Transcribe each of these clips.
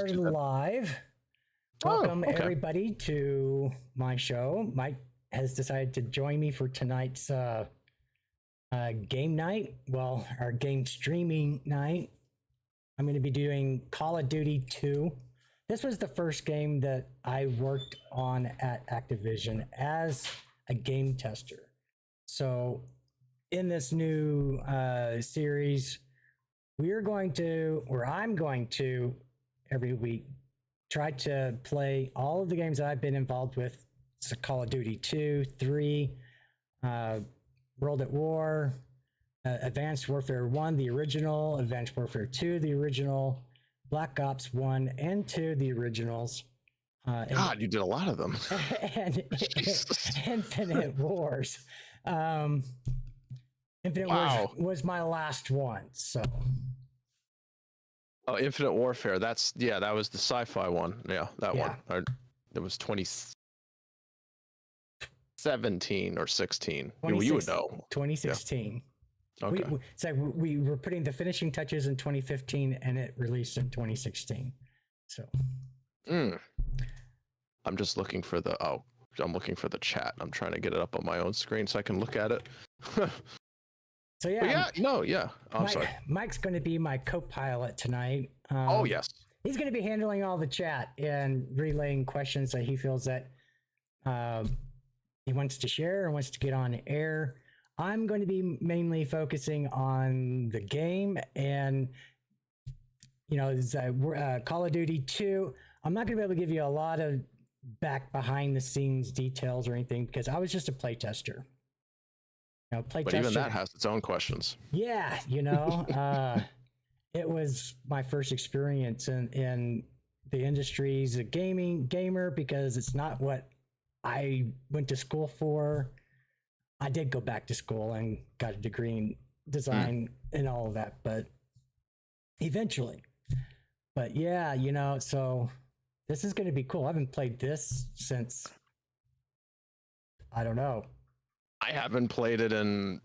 are live. Welcome everybody to my show. Mike has decided to join me for tonight's game night. Well, our game streaming night. I'm going to be doing Call of Duty 2. This was the first game that I worked on at Activision as a game tester. So in this new series, I'm going to every week try to play all of the games that I've been involved with. So Call of Duty 2, 3, World at War, Advanced Warfare 1, the original, Advanced Warfare 2, the original, Black Ops 1 and 2, the originals. God, you did a lot of them. And Infinite Wars. Infinite Wars was my last one. So. Oh, Infinite Warfare. That was the sci-fi one. Yeah, that one. It was 2017 or 16. You would know. 2016. Yeah. Okay. We were putting the finishing touches in 2015 and it released in 2016. So. I'm just looking for I'm looking for the chat. I'm trying to get it up on my own screen so I can look at it. So yeah. I'm sorry. Mike's going to be my co-pilot tonight. Oh yes. He's going to be handling all the chat and relaying questions that he feels that he wants to share and wants to get on air. I'm going to be mainly focusing on the game and, Call of Duty 2. I'm not going to be able to give you a lot of back behind the scenes details or anything because I was just a play tester. But even that has its own questions. Yeah, it was my first experience in the industry as a gamer because it's not what I went to school for. I did go back to school and got a degree in design and all of that, but eventually. But yeah, so this is going to be cool. I haven't played this since, I don't know. I haven't played it in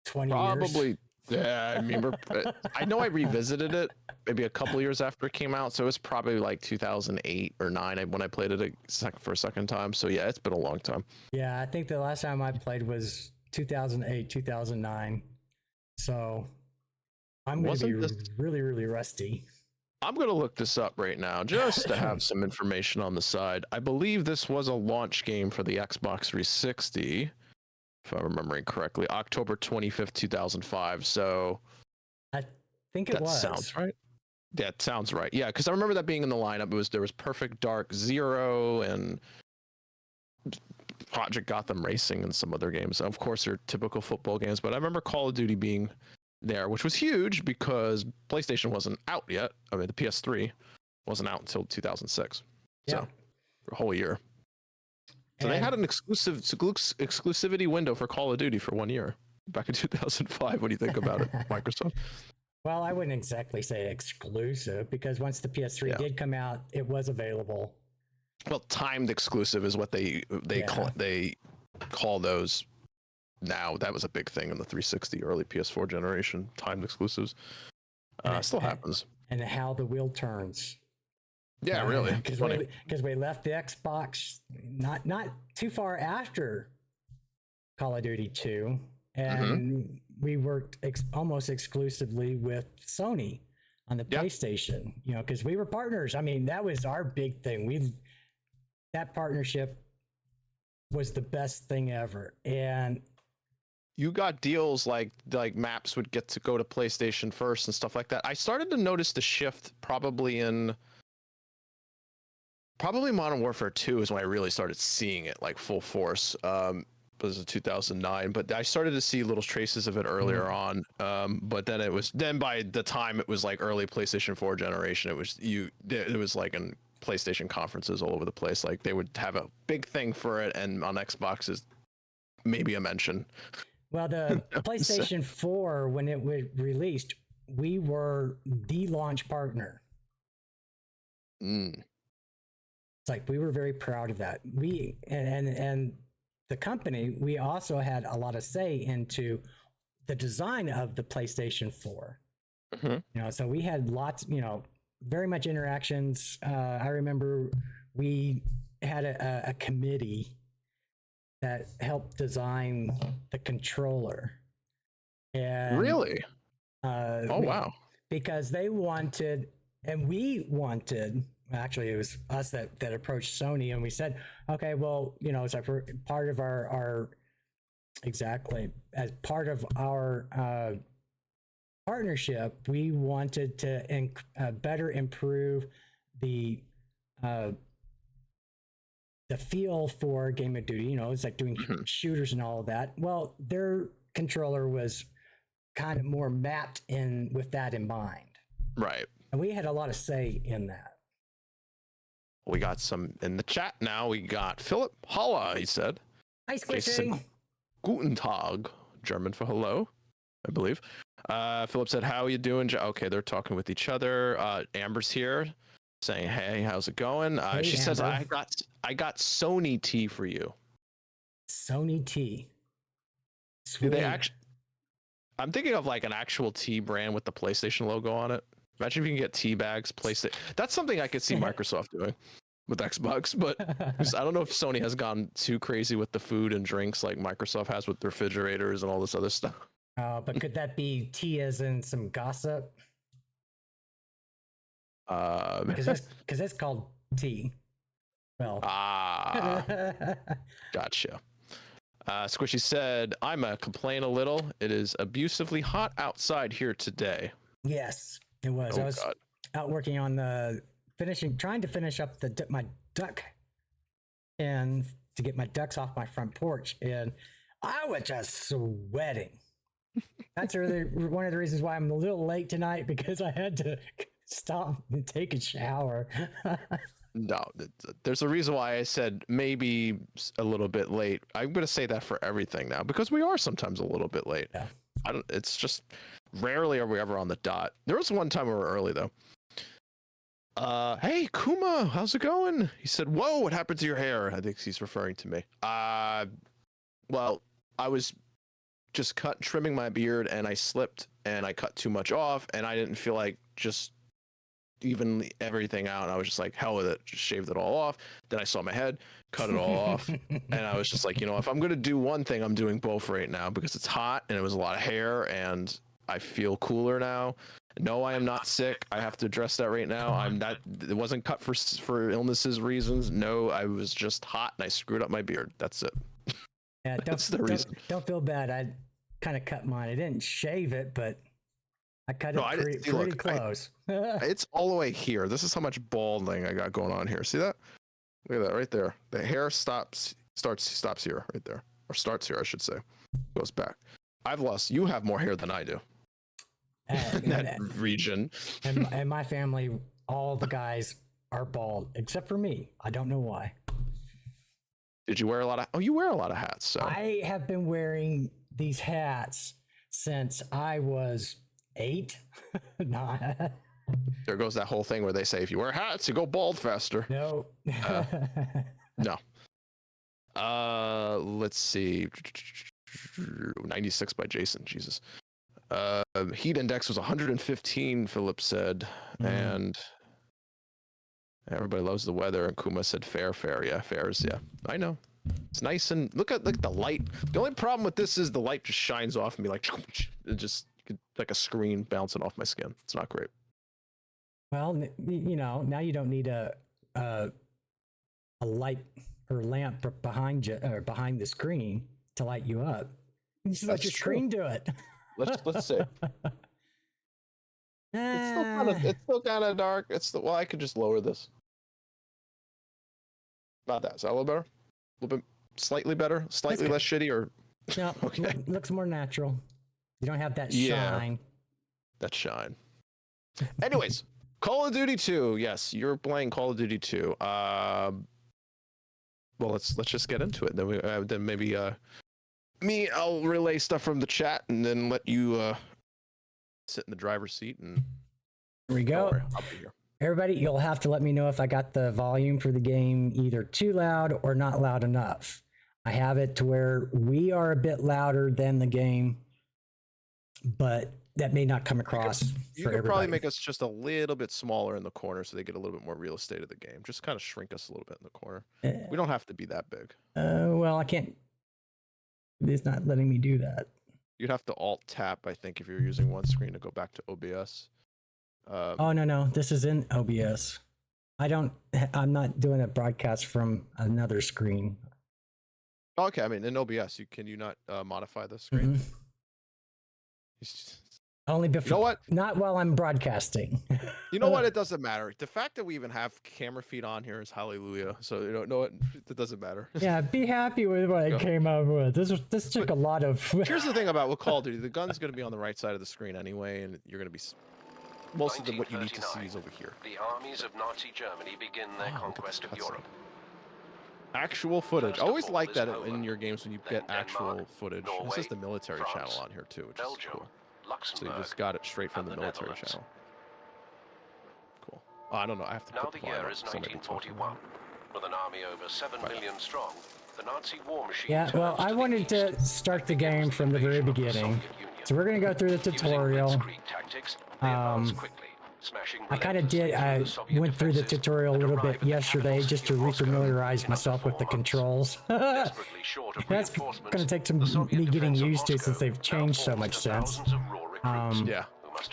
20 probably years. Yeah, I remember. I know I revisited it maybe a couple years after it came out, so it was probably like 2008 or 9 when I played it for a second time. So yeah, it's been a long time. Yeah, I think the last time I played was 2008, 2009. So I'm going to be really, really rusty. I'm going to look this up right now just to have some information on the side. I believe this was a launch game for the Xbox 360. If I'm remembering correctly, October 25th, 2005. So I think it was. That sounds right. Yeah, it sounds right. Yeah, because I remember that being in the lineup. There was Perfect Dark Zero and Project Gotham Racing and some other games. Of course, they're typical football games, but I remember Call of Duty being there, which was huge because PlayStation wasn't out yet. I mean, the PS3 wasn't out until 2006. Yeah. So for a whole year. So they had an exclusivity window for Call of Duty for 1 year back in 2005. What do you think about it, Microsoft? Well, I wouldn't exactly say exclusive because once the PS3 did come out, it was available. Well, timed exclusive is what they call those now. That was a big thing in the 360 early PS4 generation. Timed exclusives still happens. And how the wheel turns. Yeah, really. Because we left the Xbox not too far after Call of Duty 2, and we worked almost exclusively with Sony on the PlayStation. Because we were partners. I mean, that was our big thing. That partnership was the best thing ever, and you got deals like maps would get to go to PlayStation first and stuff like that. I started to notice the shift probably Modern Warfare 2 is when I really started seeing it like full force. It was 2009, but I started to see little traces of it earlier on. But then by the time it was like early PlayStation 4 generation, it was like in PlayStation conferences all over the place. Like they would have a big thing for it, and on Xboxes, maybe a mention. Well, the PlayStation 4, when it was released, we were the launch partner. It's like we were very proud of that. We and the company, we also had a lot of say into the design of the PlayStation 4. So we had lots, very much interactions. I remember we had a committee that helped design the controller. And Really? Wow. Because they wanted, and we wanted, actually it was us that approached Sony, and we said, okay, well, it's like part of our exactly, as part of our partnership, we wanted to better improve the feel for Game of Duty. It's like doing shooters and all of that. Well, their controller was kind of more mapped in with that in mind. Right. And we had a lot of say in that. We got some in the chat now. We got Philip Holla, he said. Hi, Squishy. Guten Tag, German for hello, I believe. Philip said, how are you doing? Okay, they're talking with each other. Amber's here saying, hey, how's it going? Hey, she Amber. says, I got Sony tea for you. Sony tea. Sweet. Do they actually? I'm thinking of like an actual tea brand with the PlayStation logo on it. Imagine if you can get tea bags, PlayStation. That's something I could see Microsoft doing with Xbox, but I don't know if Sony has gone too crazy with the food and drinks like Microsoft has with the refrigerators and all this other stuff. But could that be tea as in some gossip? Because it's called tea. Well. Gotcha. Squishy said, I'm a complain a little. It is abusively hot outside here today. Yes, it was. I was out working on trying to finish up my duck and to get my ducks off my front porch, and I was just sweating. That's really one of the reasons why I'm a little late tonight, because I had to stop and take a shower. No, there's a reason why I said maybe a little bit late. I'm going to say that for everything now, because we are sometimes a little bit late. Yeah. It's just rarely are we ever on the dot. There was one time we were early though. Hey Kuma, how's it going? He said, whoa, what happened to your hair? I think he's referring to me. Well, I was just trimming my beard and I slipped and I cut too much off and I didn't feel like just even everything out, and I was just like, hell with it, just shaved it all off. Then I saw my head, cut it all off, and I was just like, if I'm gonna do one thing, I'm doing both right now, because it's hot and it was a lot of hair and I feel cooler now. No, I am not sick. I have to address that right now. I'm not. It wasn't cut for illnesses reasons. No, I was just hot and I screwed up my beard. That's it. Yeah, that's the reason. Don't feel bad. I kind of cut mine. I didn't shave it, but I cut it pretty close. It's all the way here. This is how much balding I got going on here. See that? Look at that right there. The hair stops here, right there, or starts here, I should say. Goes back. You have more hair than I do. In that region. And my family, all the guys are bald except for me. I don't know why. Did you wear a lot of? Oh, you wear a lot of hats. So I have been wearing these hats since I was 8. There goes that whole thing where they say if you wear hats, you go bald faster. No. No. Let's see. 96 by Jason. Jesus. Heat index was 115. Philip said, and everybody loves the weather. And Kuma said, fair. Yeah, fairs. Yeah, I know. It's nice, and look at the light. The only problem with this is the light just shines off me like it just like a screen bouncing off my skin. It's not great. Well, now you don't need a light or lamp behind you or behind the screen to light you up. You just let your screen do it. Let's see. It's still kind of dark. Well, I could just lower this. Not that. Is that a little better? A little bit, slightly better, slightly less shitty, or no? Okay. Looks more natural. You don't have that shine. That shine. Anyways, Call of Duty 2. Yes, you're playing Call of Duty 2. Well, let's just get into it. Then maybe I'll relay stuff from the chat and then let you sit in the driver's seat. And here we go. I'll be here. Everybody, you'll have to let me know if I got the volume for the game either too loud or not loud enough. I have it to where we are a bit louder than the game, but that may not come across You for could everybody. probably make us just a little bit smaller in the corner so they get a little bit more real estate of the game. Just kind of shrink us a little bit in the corner. We don't have to be that big. Well, I can't. It's not letting me do that. You'd have to alt tap, I think, if you're using one screen to go back to OBS. Oh no, this is in OBS. I'm not doing a broadcast from another screen. Okay, I mean in OBS, can you not modify the screen? Only before. You know what? Not while I'm broadcasting. You know what? It doesn't matter. The fact that we even have camera feed on here is hallelujah. So you know what? It doesn't matter. Yeah, be happy with what I came up with. This took a lot of. Here's the thing about with Call of Duty: the gun's going to be on the right side of the screen anyway, and you're going to be most of what you need to see is over here. The armies of Nazi Germany begin their conquest of Europe. Actual footage. I always like that in your games when you get actual footage. This is the military channel on here too, which is cool. So you just got it straight from the military channel. Cool. Oh, I don't know. I have to Now put the year is 1941. With an army over 7 million strong, the Nazi war machine. Yeah, well, I wanted to start the game from the very beginning. So we're going to go through the tutorial. I kind of did. I went through the tutorial a little bit yesterday just to refamiliarize myself with the controls. That's going to take some me getting used to since they've changed so much since. Yeah.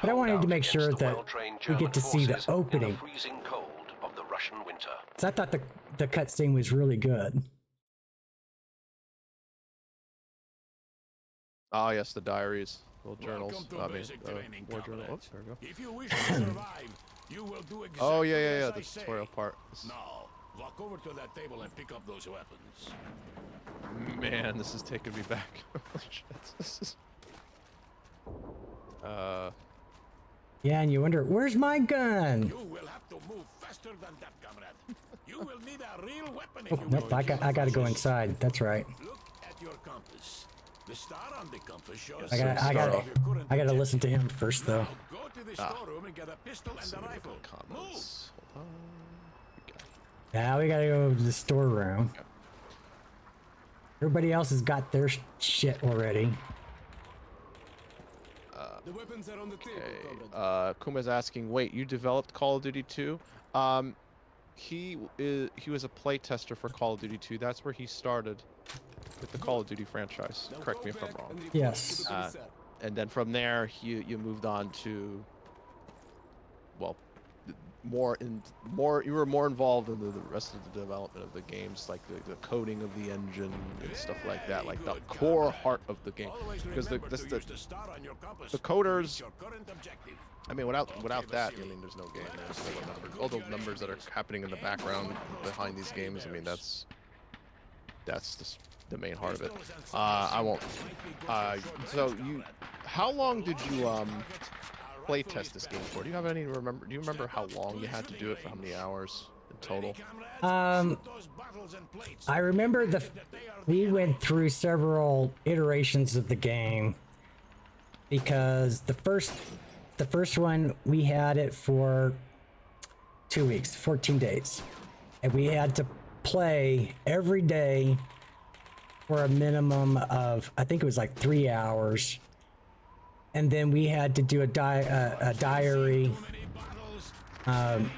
But I wanted to make sure that we get to see the opening. So I thought the cutscene was really good. Oh yes, the diaries. Little journals. I mean, war journal. Oops, there we go. If you wish to survive, you will do exactly oh yeah. The tutorial part. Now, walk over to that table and pick up those weapons. Man, this is taking me back. Yeah, and you wonder, where's my gun? You will have to move faster than that, comrade. You will need a real weapon if Oh, you nope, I got to go inside. That's right. Look at your compass. The star on the compass shows. I got to listen to him first, though. Go to the storeroom and get a pistol and a rifle. Comments. Now we got to go to the storeroom. Everybody else has got their shit already. The weapons are on the table. Okay. Kuma's asking, wait, you developed Call of Duty 2? He was a play tester for Call of Duty 2. That's where he started with the Call of Duty franchise. Correct me if I'm wrong. Yes. And then from there, you moved on to, well, you were more involved in the rest of the development of the games, like the coding of the engine and stuff like that, like the core heart of the game. Because the coders, I mean, without that, I mean, there's no game. There's no numbers. All the numbers that are happening in the background behind these games, I mean, that's the main heart of it. I won't. So how long did you play test this game for? Do you remember how long you had to do it, for how many hours in total? I remember we went through several iterations of the game, because the first one we had it for 2 weeks, 14 days, and we had to play every day for a minimum of, I think it was like 3 hours. And then we had to do a diary, and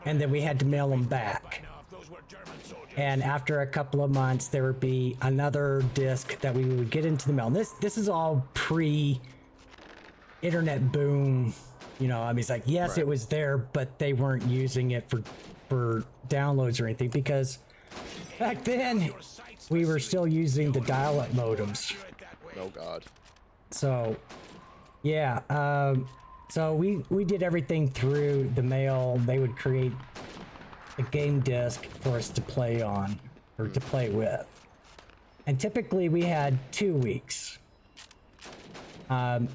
then we had to mail them back. And after a couple of months, there would be another disc that we would get into the mail. And this is all pre-internet boom, you know. I mean, it's like, yes, It was there, but they weren't using it for downloads or anything, because back then we were still using the dial-up modems. Oh God. So. Yeah, so we did everything through the mail. They would create a game disc for us to play on, or to play with. And typically we had 2 weeks. I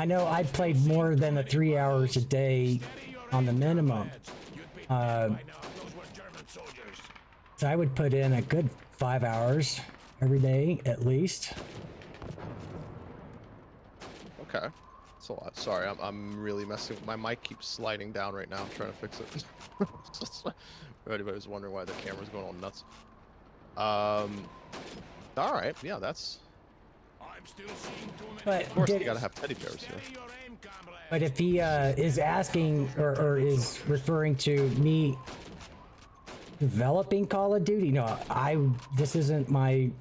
know I played more than the 3 hours a day on the minimum. So I would put in a good 5 hours every day, at least. Okay, that's a lot. Sorry, I'm really messing with my mic. Keeps sliding down right now. I'm trying to fix it. For anybody who's wondering why the camera's going all nuts. All right, yeah, that's But Of course, you gotta have teddy bears here. But if he is asking or is referring to me developing Call of Duty, no, this isn't my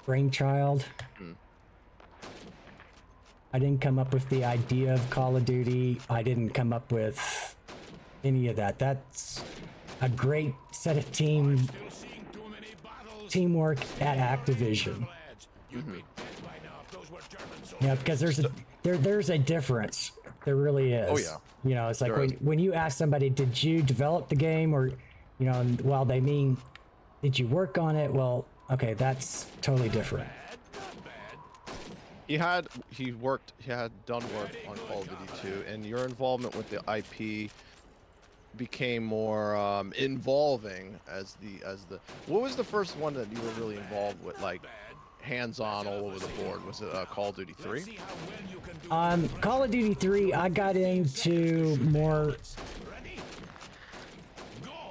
brainchild. I didn't come up with the idea of Call of Duty. I didn't come up with any of that. That's a great set of teamwork at Activision. Yeah, because there's a difference. There really is. Oh, yeah. You know, it's like There is. when you ask somebody, did you develop the game, or, you know, well, they mean, did you work on it? Well, okay, that's totally different. He had done work on Call of Duty 2, and your involvement with the IP became more involving as the. What was the first one that you were really involved with, like hands-on all over the board? Was it Call of Duty 3? Call of Duty 3, I got into more.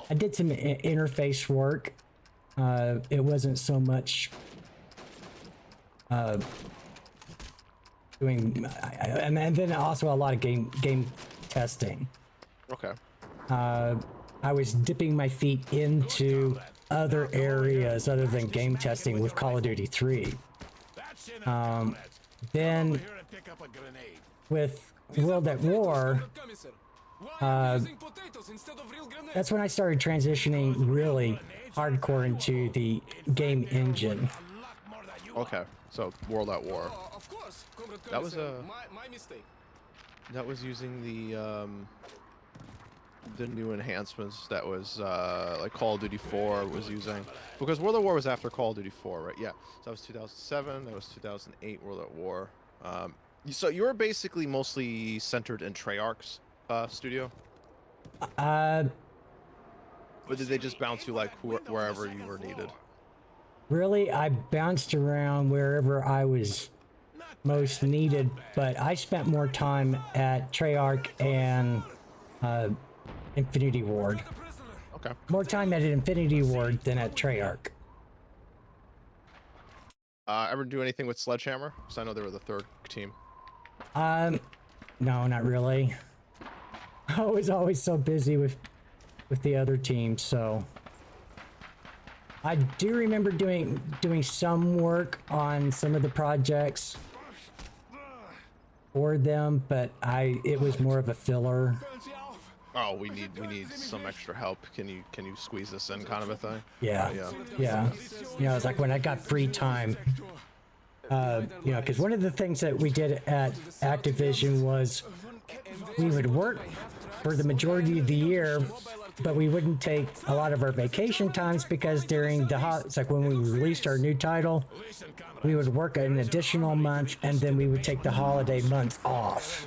I did some interface work. It wasn't so much doing, and then also a lot of game testing. Okay. I was dipping my feet into other areas other than game testing with Call of Duty 3. Then with World at War, that's when I started transitioning really hardcore into the game engine. Okay. So World at War. Of course. That was my mistake. That was using the new enhancements that was like Call of Duty 4 was using, because World at War was after Call of Duty 4, right? Yeah. So that was 2007. That was 2008. World at War. So you were basically mostly centered in Treyarch's studio. Or did they just bounce you like wherever you were needed? Really, I bounced around wherever I was most needed, but I spent more time at Treyarch and Infinity Ward. Okay. More time at Infinity Ward than at Treyarch. Ever do anything with Sledgehammer? Because I know they were the third team. No, not really. I was always so busy with the other teams, so I do remember doing some work on some of the projects for them, but it was more of a filler. Oh, we need some extra help. Can you squeeze this in, kind of a thing? Yeah. You know, it's like when I got free time. You know, because one of the things that we did at Activision was we would work for the majority of the year, but we wouldn't take a lot of our vacation times, because during it's like when we released our new title, we would work an additional month, and then we would take the holiday months off,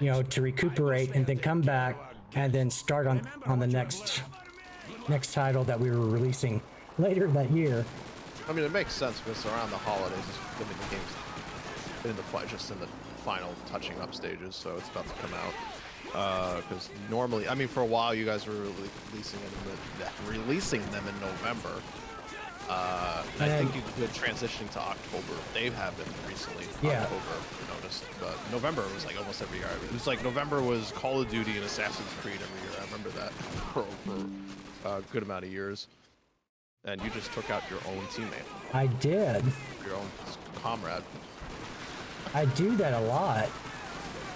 you know, to recuperate, and then come back and then start on the next title that we were releasing later that year. I mean, it makes sense because around the holidays, I mean, the game's just in the final touching up stages, so it's about to come out. Because normally, I mean, for a while, you guys were releasing them in November. I think you've been transitioning to October. They have been recently. Yeah. October, I noticed. But November was like almost every year. It was like November was Call of Duty and Assassin's Creed every year. I remember that for a good amount of years. And you just took out your own teammate. I did. Your own comrade. I do that a lot.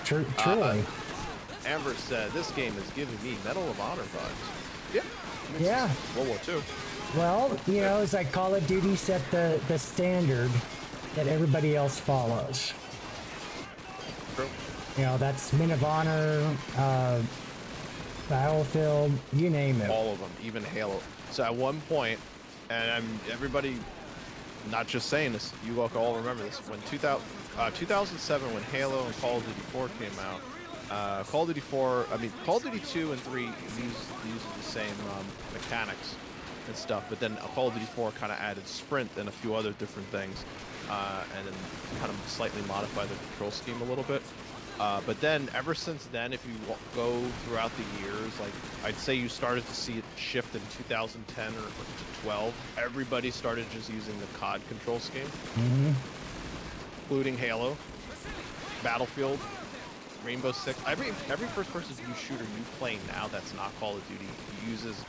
Truly. Amber said, this game is giving me Medal of Honor vibes. Yeah. Yeah. World War II. Well, you know, it's like Call of Duty set the standard that everybody else follows. True. You know, that's Men of Honor, Battlefield, you name it. All of them, even Halo. So at one point, and everybody, not just saying this, you all remember this, when 2007, when Halo and Call of Duty 4 came out, Call of Duty 4, I mean, Call of Duty 2 and 3 use the same mechanics and stuff, but then Call of Duty 4 kind of added sprint and a few other different things, and then kind of slightly modified the control scheme a little bit. But then ever since then, if you go throughout the years, like I'd say you started to see it shift in 2010 or to 12. Everybody started just using the COD control scheme, including Halo, Battlefield, Rainbow Six. Every first-person shooter you play now that's not Call of Duty uses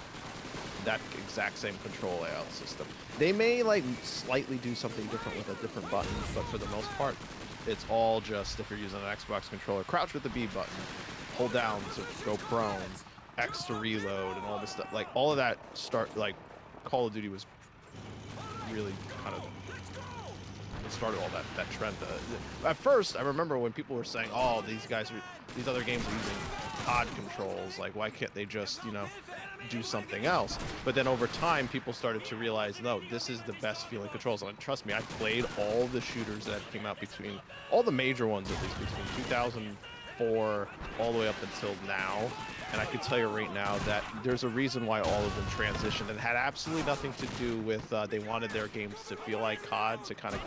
that exact same control layout system. They may like slightly do something different with a different button, but for the most part, it's all just, if you're using an Xbox controller, crouch with the B button, hold down to go prone, X to reload, and all this stuff. Like all of that like Call of Duty was really kind of started all that trend. At first, I remember when people were saying, "Oh, these other games are using COD controls. Like, why can't they just, do something else?" But then over time, people started to realize, no, this is the best feeling controls. And trust me, I played all the shooters that came out between all the major ones, at least between 2004 all the way up until now. And I can tell you right now that there's a reason why all of them transitioned, and it had absolutely nothing to do with they wanted their games to feel like COD, to kind of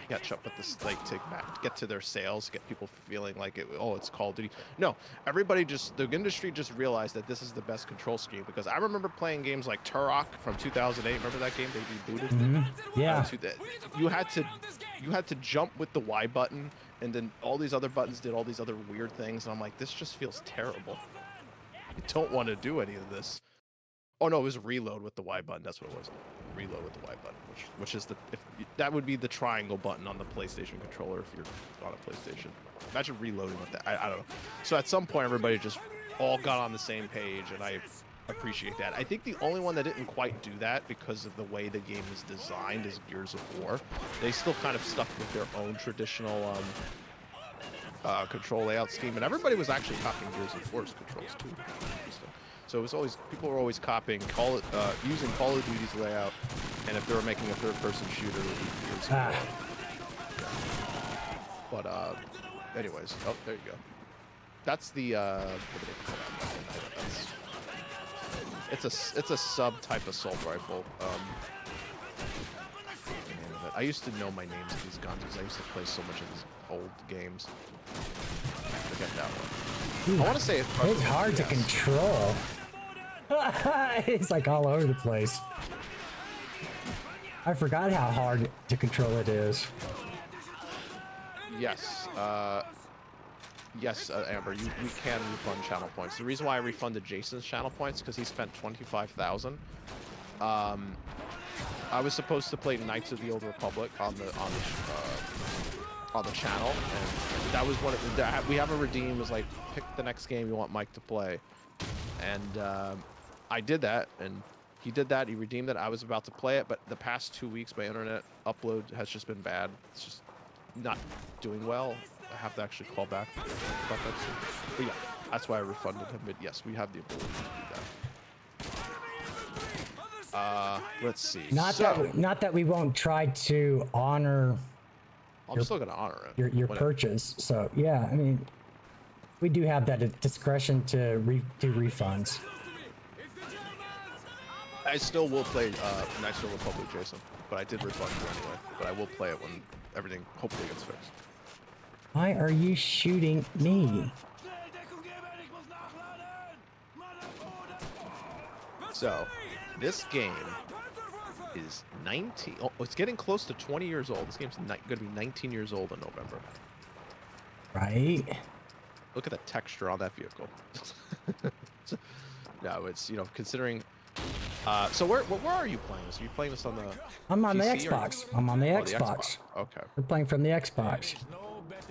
catch up with this, like to get to their sales, get people feeling like it's Call of Duty. No, the industry just realized that this is the best control scheme, because I remember playing games like Turok from 2008. Remember that game they rebooted? Yeah. You had to jump with the Y button, and then all these other buttons did all these other weird things, and I'm like, this just feels terrible. I don't want to do any of this. Oh no, it was reload with the Y button. That's what it was. Reload with the Y button, which is that would be the triangle button on the PlayStation controller if you're on a PlayStation. Imagine reloading with that. I don't know. So at some point, everybody just all got on the same page, and I appreciate that. I think the only one that didn't quite do that, because of the way the game is designed, is Gears of War. They still kind of stuck with their own traditional control layout scheme, and everybody was actually copying Gears of War's controls too. So it was always, people were always copying using Call of Duty's layout, and if they were making a third-person shooter, it would be Gears of War. But anyways, oh, there you go. That's the what do they call that? It's a sub type assault rifle. I used to know my names of these guns because I used to play so much of these old games. I forget that one. I want to say it's hard to control. It's like all over the place. I forgot how hard to control it is. Yes. Yes, Amber, we can refund channel points. The reason why I refunded Jason's channel points because he spent 25,000. I was supposed to play Knights of the Old Republic on the channel, and that was what we have a redeem. Was like, pick the next game you want Mike to play, and I did that, and he did that. He redeemed it. I was about to play it, but the past 2 weeks my internet upload has just been bad. It's just not doing well. I have to actually call back about that soon. But yeah, that's why I refunded him. But yes, we have the ability to do that. Let's see. Not that we won't try to honor. I'm still gonna honor it. Your purchase. So yeah, I mean, we do have that discretion to do refunds. I still will play Knights of the Republic, Jason, but I did refund you anyway. But I will play it when everything hopefully gets fixed. Why are you shooting me? So, this game is 19. Oh, it's getting close to 20 years old. This game's going to be 19 years old in November. Right. Look at the texture on that vehicle. No, it's, considering. So where are you playing this? Are you playing this on the? I'm on PC the Xbox. I'm on the Xbox. Okay. We're playing from the Xbox.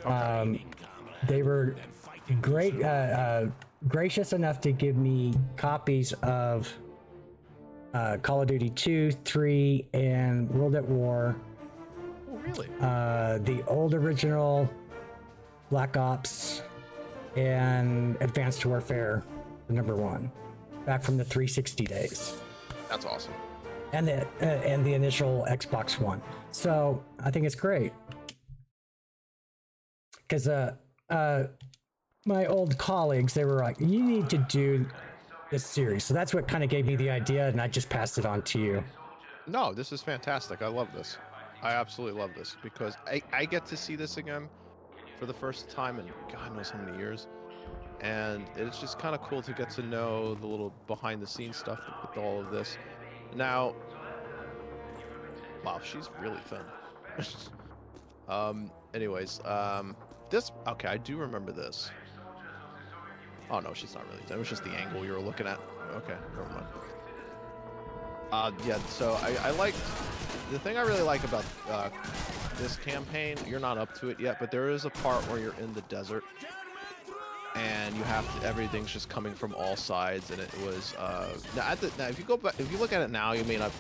Okay. They were gracious enough to give me copies of Call of Duty 2, 3, and World at War. Oh, really? The old original Black Ops and Advanced Warfare, the #1, back from the 360 days. That's awesome. And the initial Xbox One. So I think it's great. Because my old colleagues, they were like, you need to do this series. So that's what kind of gave me the idea, and I just passed it on to you. No, this is fantastic. I love this. I absolutely love this because I get to see this again for the first time in God knows how many years. And it's just kind of cool to get to know the little behind the scenes stuff with all of this. Now, wow, she's really thin. Anyways, okay, I do remember this. Oh no, she's not really thin. It was just the angle you were looking at. Okay, never mind. Yeah, so I like, the thing I really like about this campaign, you're not up to it yet, but there is a part where you're in the desert and you have to, everything's just coming from all sides, and it was now if you go back, if you look at it now, you'll be like,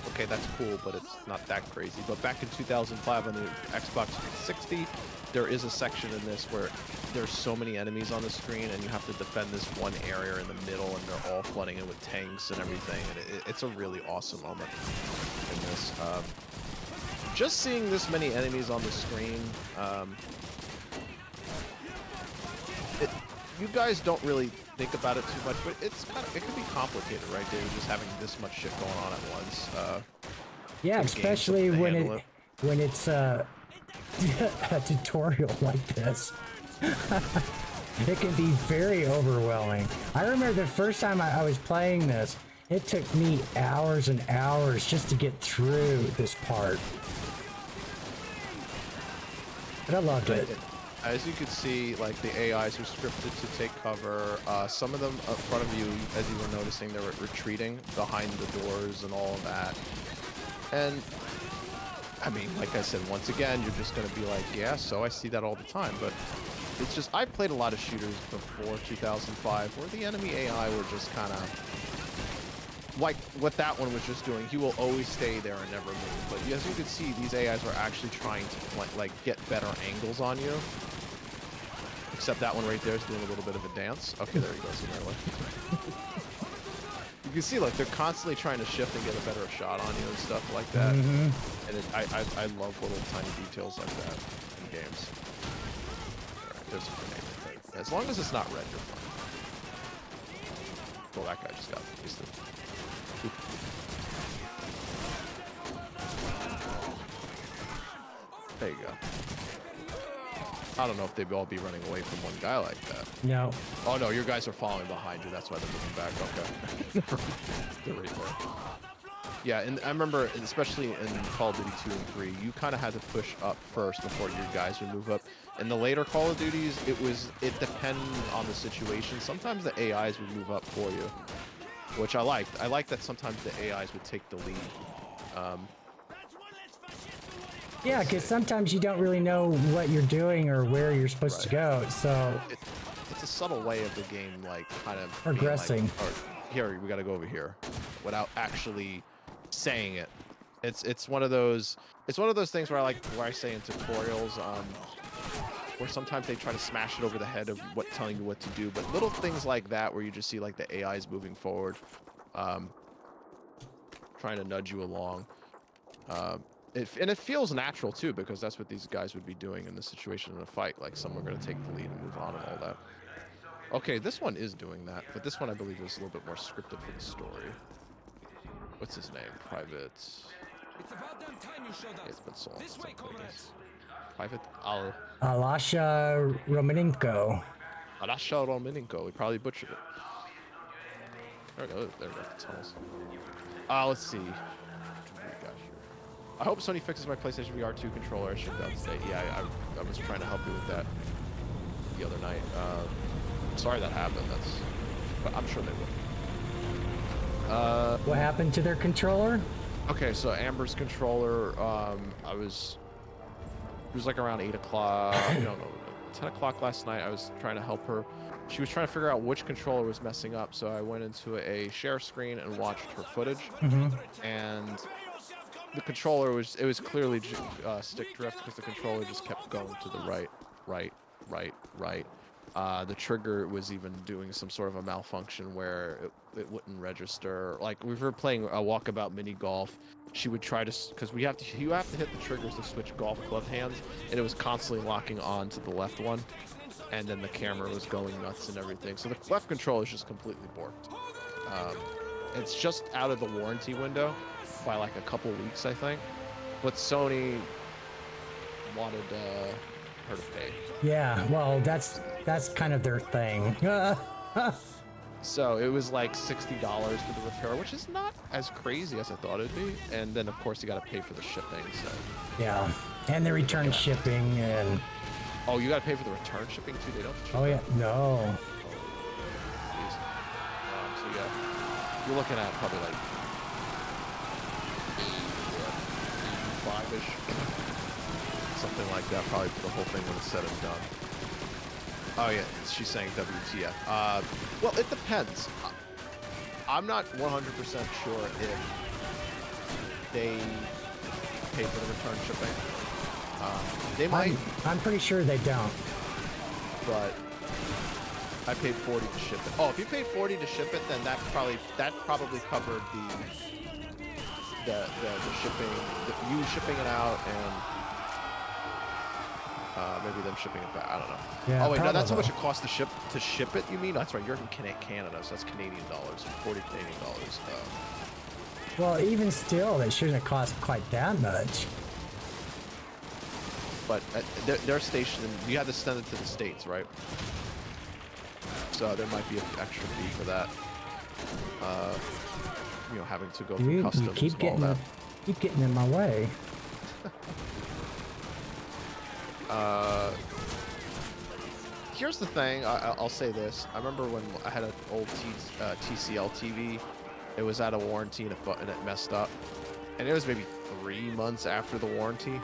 okay, that's cool, but it's not that crazy. But back in 2005 on the Xbox 360, there is a section in this where there's so many enemies on the screen, and you have to defend this one area in the middle, and they're all flooding in with tanks and everything, and it's a really awesome moment in this. Just seeing this many enemies on the screen, you guys don't really think about it too much, but it can be complicated, right, David? Just having this much shit going on at once. Yeah, especially when it's a tutorial like this. It can be very overwhelming. I remember the first time I was playing this, it took me hours and hours just to get through this part. But I loved it. As you can see, like, the AIs are scripted to take cover. Some of them up front of you, as you were noticing, they were retreating behind the doors and all of that. And, I mean, like I said, once again, you're just going to be like, yeah, so I see that all the time. But it's just, I played a lot of shooters before 2005 where the enemy AI were just kind of, like what that one was just doing. He will always stay there and never move. But as you can see, these AIs are actually trying to, like get better angles on you. Except that one right there is doing a little bit of a dance. Okay, there he goes. You can see, like, they're constantly trying to shift and get a better shot on you and stuff like that. And I love little tiny details like that in games. Alright, there's a grenade. As long as it's not red, you're fine. Well, that guy just got wasted. There you go. I don't know if they'd all be running away from one guy like that. No. Oh no, your guys are following behind you. That's why they're moving back. Okay. They're right there. Yeah, and I remember, especially in Call of Duty 2 and 3, you kind of had to push up first before your guys would move up. In the later Call of Duties, it depended on the situation. Sometimes the AIs would move up for you, which I liked. I liked that sometimes the AIs would take the lead. Yeah, because sometimes you don't really know what you're doing or where you're supposed to go, so... It's a subtle way of the game, like, kind of... progressing. Like, here, we gotta go over here, without actually saying it. It's one of those things where I say in tutorials, where sometimes they try to smash it over the head of telling you what to do, but little things like that where you just see, like, the AIs moving forward, trying to nudge you along. And it feels natural too, because that's what these guys would be doing in this situation in a fight. Like, some are going to take the lead and move on and all that. Okay, this one is doing that, but this one I believe is a little bit more scripted for the story. What's his name? Private. It's about damn time you showed up. It's been so long. This way, comrades. Private Alasha Romanenko. Alasha Romanenko. We probably butchered it. There we go. There we go. The tunnels. Let's see. I hope Sony fixes my PlayStation VR 2 controller. I shipped out today. Yeah, I was trying to help you with that the other night. Sorry that happened. But I'm sure they will. What happened to their controller? Okay, so Amber's controller, it was like around 8 o'clock, no, 10 o'clock last night. I was trying to help her. She was trying to figure out which controller was messing up, so I went into a share screen and watched her footage. And the controller was clearly stick drift, because the controller just kept going to the right. The trigger was even doing some sort of a malfunction where it wouldn't register. Like, we were playing a walkabout mini golf. She would try to, because you have to hit the triggers to switch golf club hands, and it was constantly locking on to the left one, and then the camera was going nuts and everything. So the left controller is just completely borked. It's just out of the warranty window by like a couple weeks, I think. But Sony wanted her to pay. Yeah, well, that's kind of their thing. So it was like $60 for the repair, which is not as crazy as I thought it'd be. And then of course you got to pay for the shipping. So Yeah, and the return shipping and. oh, you got to pay for the return shipping too. They don't. Oh yeah, no. Easy. So yeah, you're looking at probably like 85-ish, something like that, probably for the whole thing when it's said and done. Oh yeah, she's saying WTF. Well, it depends. I'm not 100% sure if they pay for the return shipping. They might. I'm pretty sure they don't. But I paid 40 to ship it. Oh, if you paid 40 to ship it, then that probably covered the shipping, you shipping it out, and maybe them shipping it back. I don't know. Yeah, oh wait, no, that's how probably. much it costs to ship it. You mean? That's right. You're in Canada, so that's Canadian dollars, 40 Canadian dollars. Well, even still, they shouldn't have cost quite that much. But they're stationed. You have to send it to the States, right? So there might be an extra fee for that. You know, having to go through You customs keep and all that. keep getting in my way. Here's the thing. I'll say this. I remember when I had an old TCL TV. It was out of warranty and it messed up. And it was maybe 3 months after the warranty.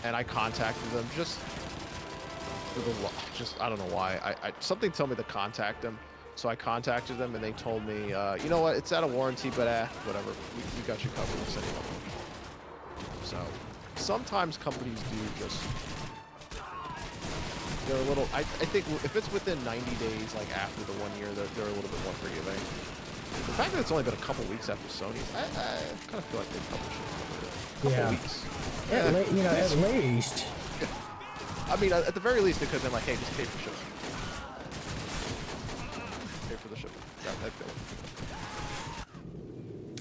And I contacted them just I don't know why. Something told me to contact them. So I contacted them and they told me, you know what, it's out of warranty, but whatever. We got you covered. We'll send you one. So sometimes companies do just, they're a little, I think if it's within 90 days, like after the 1 year, they're a little bit more forgiving. The fact that it's only been a couple weeks after Sony, I kind of feel like they probably should have covered it. Couple weeks. At least. I mean, at the very least, they could have been like, hey, just pay for shipping. Pay for the shipping. Yeah, that feeling.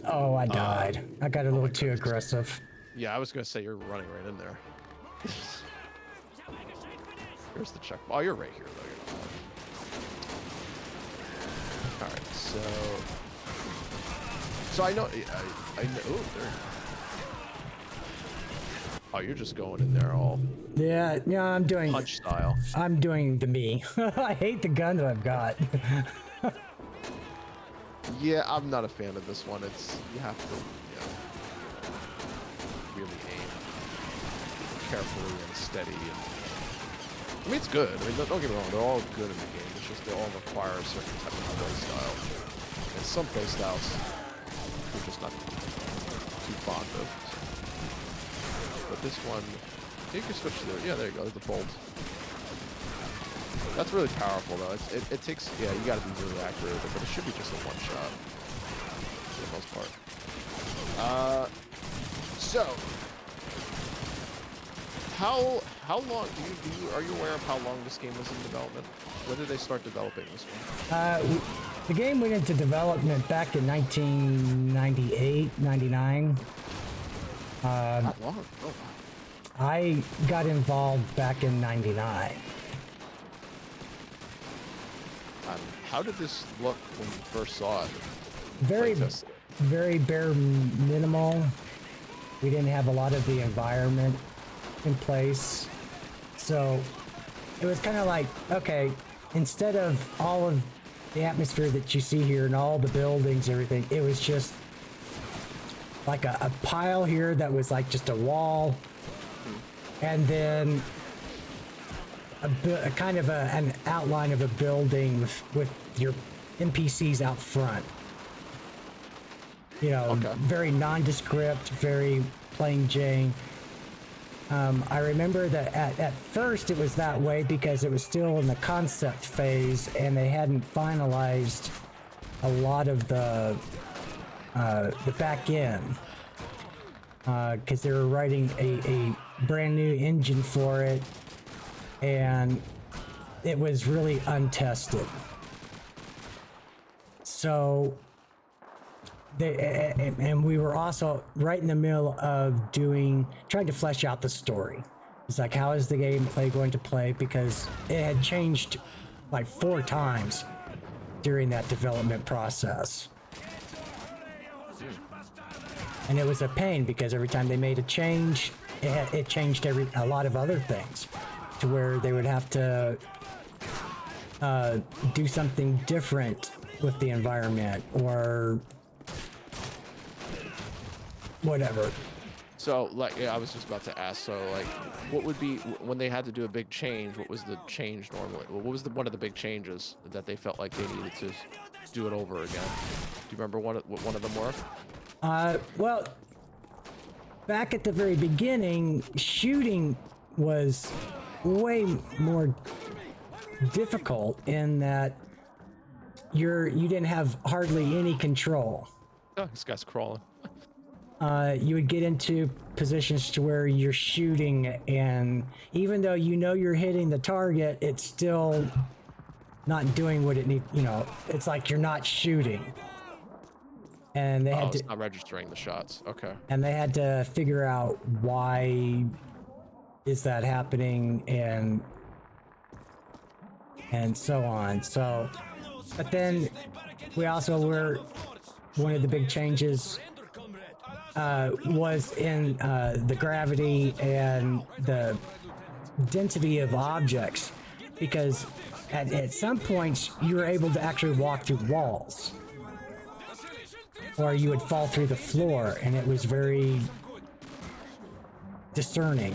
Oh, I died. I got a little too aggressive. Yeah, I was gonna say you're running right in there. Here's the check. Oh, you're right here though. You're not. All right, so I know. I know. Oh, there. Oh, you're just going in there all. Yeah, I'm doing punch style. I'm doing the me. I hate the gun that I've got. Yeah, I'm not a fan of this one. It's you have to, really aim carefully and steady. And I mean, it's good. I mean, don't get me wrong. They're all good in the game. It's just they all require a certain type of play style. And some play styles you're just not too fond of. But this one, you can switch to the, there you go, there's the bolt. That's really powerful though. It takes, you gotta be really accurate with it, but it should be just a one shot for the most part. So how long are you aware of how long this game was in development? When did they start developing this one? The game went into development back in 1998, 99. Not long. Oh, wow. I got involved back in 99. How did this look when you first saw it? Very bare minimal. We didn't have a lot of the environment in place. So it was kind of like, okay, instead of all of the atmosphere that you see here and all the buildings, everything, it was just like a pile here that was like just a wall, and then a kind of an outline of a building with your NPCs out front. Very nondescript, very plain Jane. I remember that at first it was that way because it was still in the concept phase and they hadn't finalized a lot of the back end, because they were writing a brand new engine for it and it was really untested. So and we were also right in the middle of trying to flesh out the story. It's like, how is the gameplay going to play? Because it had changed like 4 times during that development process. And it was a pain because every time they made a change, it changed a lot of other things to where they would have to do something different with the environment or whatever. So, like, yeah, I was just about to ask. So, like, what would be when they had to do a big change? What was the change normally? What was one of the big changes that they felt like they needed to do it over again? Do you remember what one of them were? Well, back at the very beginning, shooting was way more difficult in that you didn't have hardly any control. Oh, this guy's crawling. You would get into positions to where you're shooting, and even though you know you're hitting the target, it's still not doing what it needs. You know, it's like you're not shooting. And they had to, it's not registering the shots. Okay. and they had to figure out why is that happening, and so on. So, but then we also were, one of the big changes was in the gravity and the density of objects, because at some points you were able to actually walk through walls, or you would fall through the floor, and it was very discerning.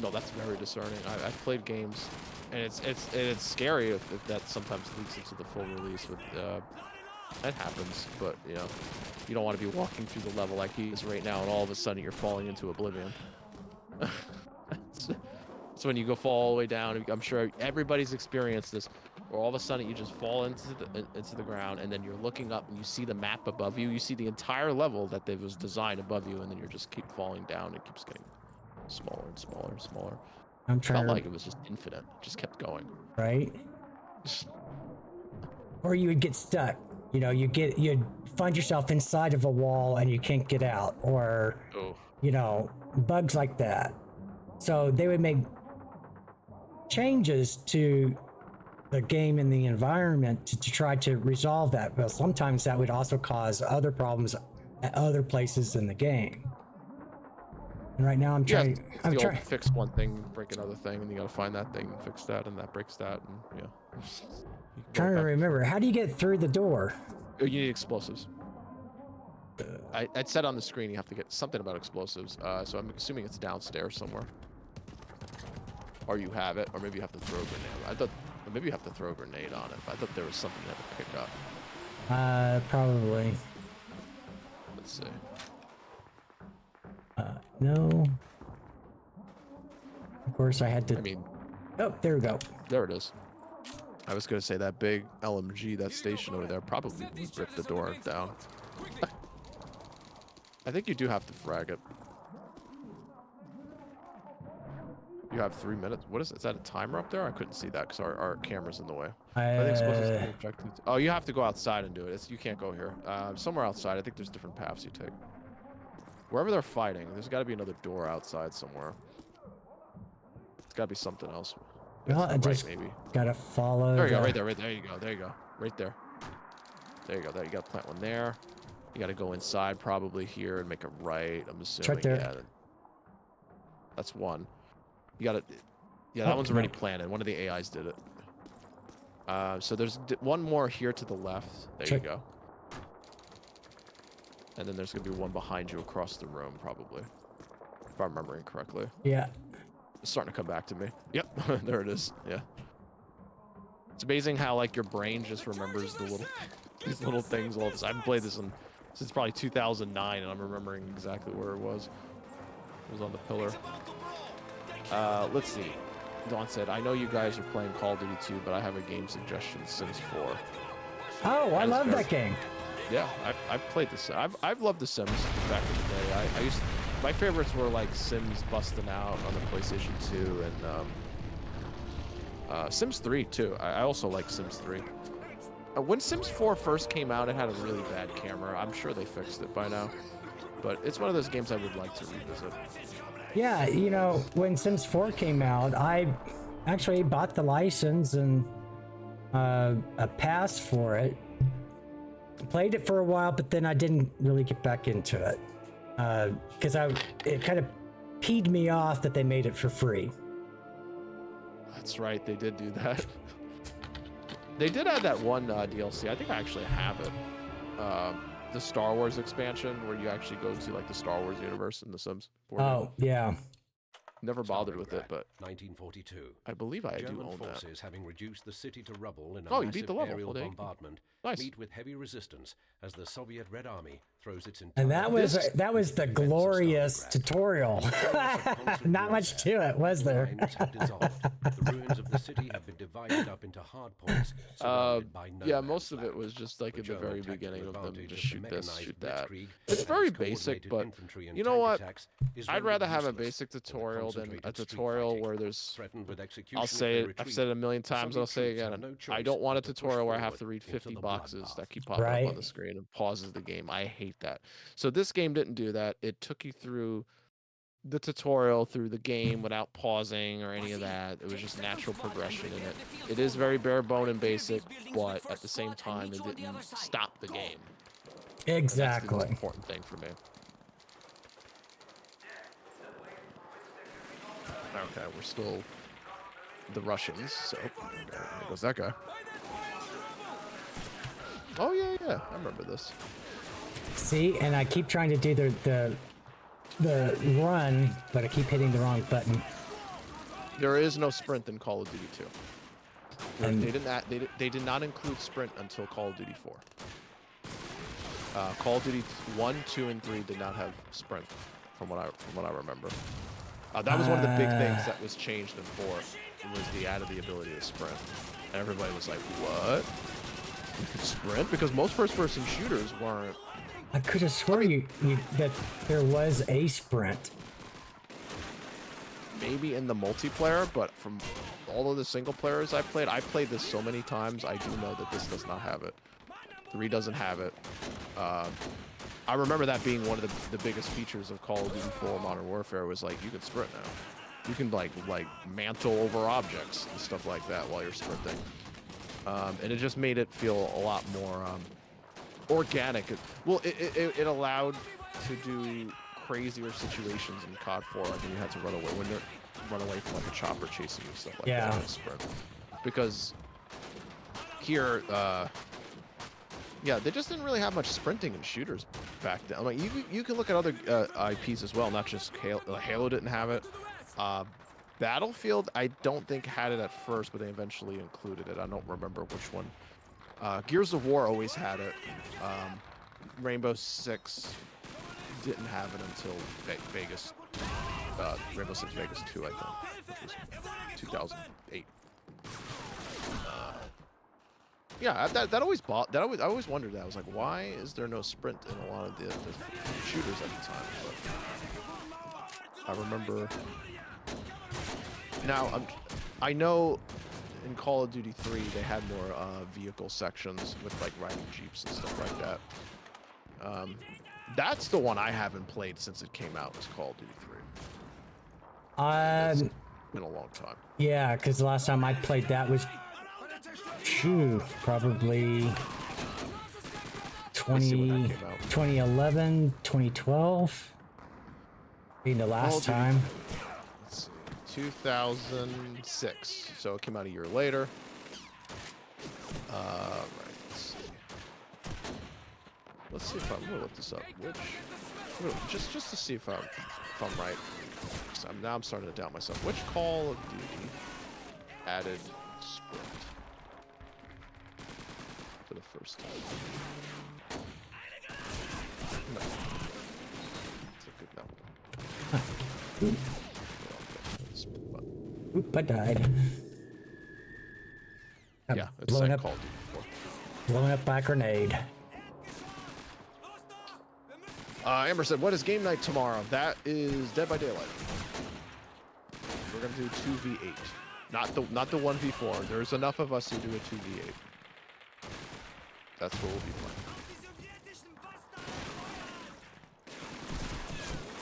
No, that's very discerning. I've played games, and it's scary if that sometimes leaks into the full release. With that happens, but you know, you don't want to be walking through the level like he is right now, and all of a sudden you're falling into oblivion. So when you go fall all the way down, I'm sure everybody's experienced this, where all of a sudden you just fall into the ground, and then you're looking up and you see the map above you. You see the entire level that was designed above you, and then you just keep falling down. It keeps getting smaller and smaller and smaller. I'm trying Felt to, like it was just infinite. It just kept going. right? Or you would get stuck. You know, you'd find yourself inside of a wall and you can't get out, or Oh. you know, bugs like that. So they would make changes to the game and the environment to try to resolve that. But sometimes that would also cause other problems at other places in the game. And right now I'm Yeah, trying. it's I'm the old trying. fix one thing, break another thing, and you gotta find that thing and fix that, and that breaks that, and yeah. You can go Trying to back and remember. How do you get through the door? forth. You need explosives. I'd said on the screen you have to get something about explosives, so I'm assuming it's downstairs somewhere. Or you have it, or maybe you have to throw a grenade. I thought, or maybe you have to throw a grenade on it, but I thought there was something you had to pick up. Probably. Let's see. No. Of course, I had to. I mean, Oh, there we go. there it is. I was gonna say that big LMG, that station over there, probably would rip the door down. I think you do have to frag it. You have 3 minutes. What is it? Is that a timer up there? I couldn't see that because our camera's in the way. I think supposed to oh, you have to go outside and do it. You can't go here. Somewhere outside. I think there's different paths you take. Wherever they're fighting, there's got to be another door outside somewhere. It's got to be something else. Well, I Right, just maybe. gotta follow. There you go. the- Right there. Right there. You go. There you go. Right there. There you go. There you got to plant one there. You got to go inside probably here and make a right. I'm assuming. there. Yeah. That's one. You got to. Yeah, Oh, that one's already no. planted. One of the AIs did it. So there's one more here to the left. There Check. you go. And then there's gonna be one behind you across the room, probably, if I'm remembering correctly. Yeah. It's starting to come back to me. Yep, there it is. Yeah. It's amazing how like your brain just remembers the little these little things all this. I haven't played this since probably 2009, and I'm remembering exactly where it was. It was on the pillar. Let's see. Dawn said, "I know you guys are playing Call of Duty 2, but I have a game suggestion: Sims 4." Oh, I That is love very- that game. Yeah, I've played this. I've loved the Sims back in the day. I used my favorites were like Sims busting out on the PlayStation 2 and Sims 3 too. I also like Sims 3. When Sims 4 first came out, it had a really bad camera. I'm sure they fixed it by now, but it's one of those games I would like to revisit. Yeah, you know, when Sims 4 came out, I actually bought the license and a pass for it. Played it for a while, but then I didn't really get back into it because it kind of peed me off that they made it for free. That's right, they did do that. They did add that one DLC. I think I actually have it. The Star Wars expansion, where you actually go to like the Star Wars universe in The Sims 4. Oh, yeah. Never bothered with it, but 1942. I believe I do German own that. forces, having reduced the city to rubble in a Oh, you massive beat the level. aerial Well, there you go. bombardment, Nice. meet with heavy resistance as the Soviet Red Army throws its entire And that was the glorious tutorial. Not much to it, was there? The ruins of the city have been divided up into hard points. surrounded by no Yeah, man's most of it land. was just like The in the German very tactical beginning of them, advantage just of shoot the this, mechanized shoot that. blitzkrieg It's and very its basic, coordinated but infantry and you know tank what? attacks is I'd rendered rather have a useless basic in the tutorial than a concentrated street tutorial fighting. where there's. Threatened with I'll execution say if it. they I've retreat, said it a million the times. I'll say it Soviet troops again. have no I choice don't want a but to push tutorial where I have forward to read into 50 the boxes bloodbath. that keep popping Right. up on the screen and pauses the game. I hate that. So this game didn't do that. It took you through the tutorial through the game without pausing or any of that. It was just natural progression in it. It is very bare bone and basic, but at the same time, it didn't stop the game. And that's the most Exactly. important thing for me. Okay, we're still the Russians, so there goes that guy. Oh yeah, I remember this. See, and I keep trying to do the run, but I keep hitting the wrong button. There is no sprint in Call of Duty 2. And- They did not include sprint until Call of Duty 4. Call of Duty 1, 2, and 3 did not have sprint, from what I remember. That was one of the big things that was changed in 4. Was the added the ability to sprint, and everybody was like, "What? You could sprint?" Because most first-person shooters weren't. I could have swore that there was a sprint. Maybe in the multiplayer, but from all of the single players I played this so many times, I do know that this does not have it. 3 doesn't have it. I remember that being one of the biggest features of Call of Duty 4 Modern Warfare was like, you can sprint now. You can like mantle over objects and stuff like that while you're sprinting. And it just made it feel a lot more organic. It allowed to do crazier situations in COD 4. Like when you had to run away from like a chopper chasing you, stuff like that. And sprint. Because here, yeah, they just didn't really have much sprinting in shooters back then. I mean, you can look at other IPs as well, not just Halo. Halo didn't have it. Battlefield, I don't think had it at first, but they eventually included it. I don't remember which one. Gears of War always had it. Rainbow Six didn't have it until Vegas. Rainbow Six Vegas 2, I think, which was 2008. Yeah, that always I always wondered that. I was like, why is there no sprint in a lot of the shooters at the time? But I remember. Now I know in Call of Duty 3 they had more vehicle sections with like riding jeeps and stuff like that. That's the one I haven't played since it came out. Was Call of Duty 3. It's been a long time. Yeah, because the last time I played that was probably 2011, 2012. Being the last time. Let's see, 2006. So it came out a year later. Right. Let's see if I'm gonna look this up. Just to see if I'm right. Now I'm starting to doubt myself. Which Call of Duty added sprint for the first time? No. It's a good no. Oop, I died. Yeah, it's blown like up, Call of Duty 4. blown up by a grenade. Amber said, "What is game night tomorrow?" That is Dead by Daylight. We're gonna do 2v8, not the 1v4. There's enough of us to do a 2v8. That's what we'll be playing.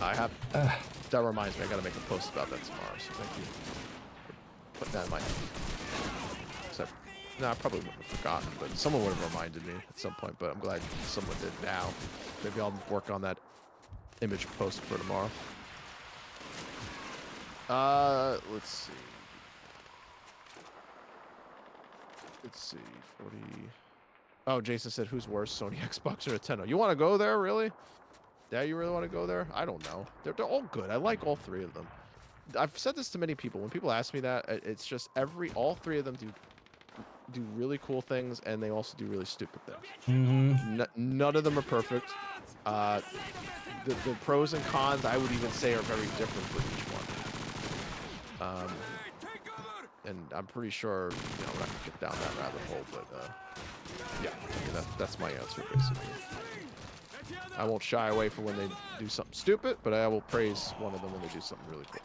I have. that reminds me, I gotta make a post about that tomorrow. So thank you for putting that in my head. Except, no, I probably wouldn't have forgotten, but someone would have reminded me at some point. But I'm glad someone did now. Maybe I'll work on that image post for tomorrow. Let's see. Let's see, 40. Oh, Jason said, who's worse, Sony, Xbox, or Nintendo? You want to go there, really? Yeah, you really want to go there? I don't know. They're all good. I like all three of them. I've said this to many people. When people ask me that, it's just all three of them do really cool things, and they also do really stupid things. None of them are perfect. The pros and cons, I would even say, are very different for each one. And I'm pretty sure, you know, we're not gonna get down that rabbit hole, but yeah, I mean, that's my answer basically. I won't shy away from when they do something stupid, but I will praise one of them when they do something really cool.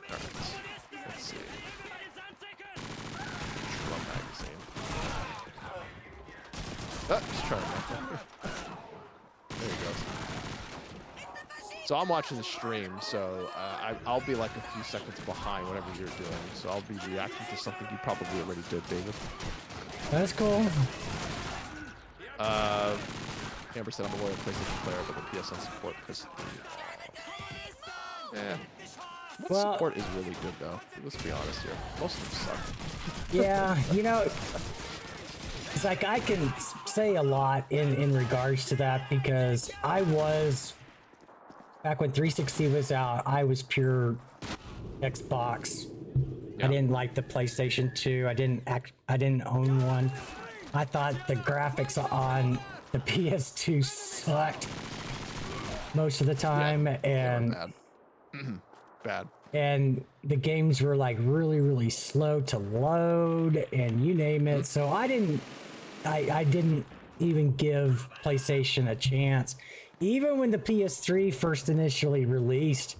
All right, let's see. Drum magazine. Just trying to make that. There he goes. So I'm watching the stream, so I'll be like a few seconds behind whatever you're doing. So I'll be reacting to something you probably already did, David. That's cool. Amber said I'm a loyal PlayStation player, but the PSN support pissed me off. Yeah. Well, support is really good, though. Let's be honest here. Most of them suck. Yeah, you know, it's like I can say a lot in regards to that because I was... Back when 360 was out, I was pure Xbox. Yeah. I didn't like the PlayStation 2. I didn't own one. I thought the graphics on the PS2 sucked most of the time, and bad. And the games were like really slow to load, and you name it. So I didn't even give PlayStation a chance. Even when the PS3 first initially released,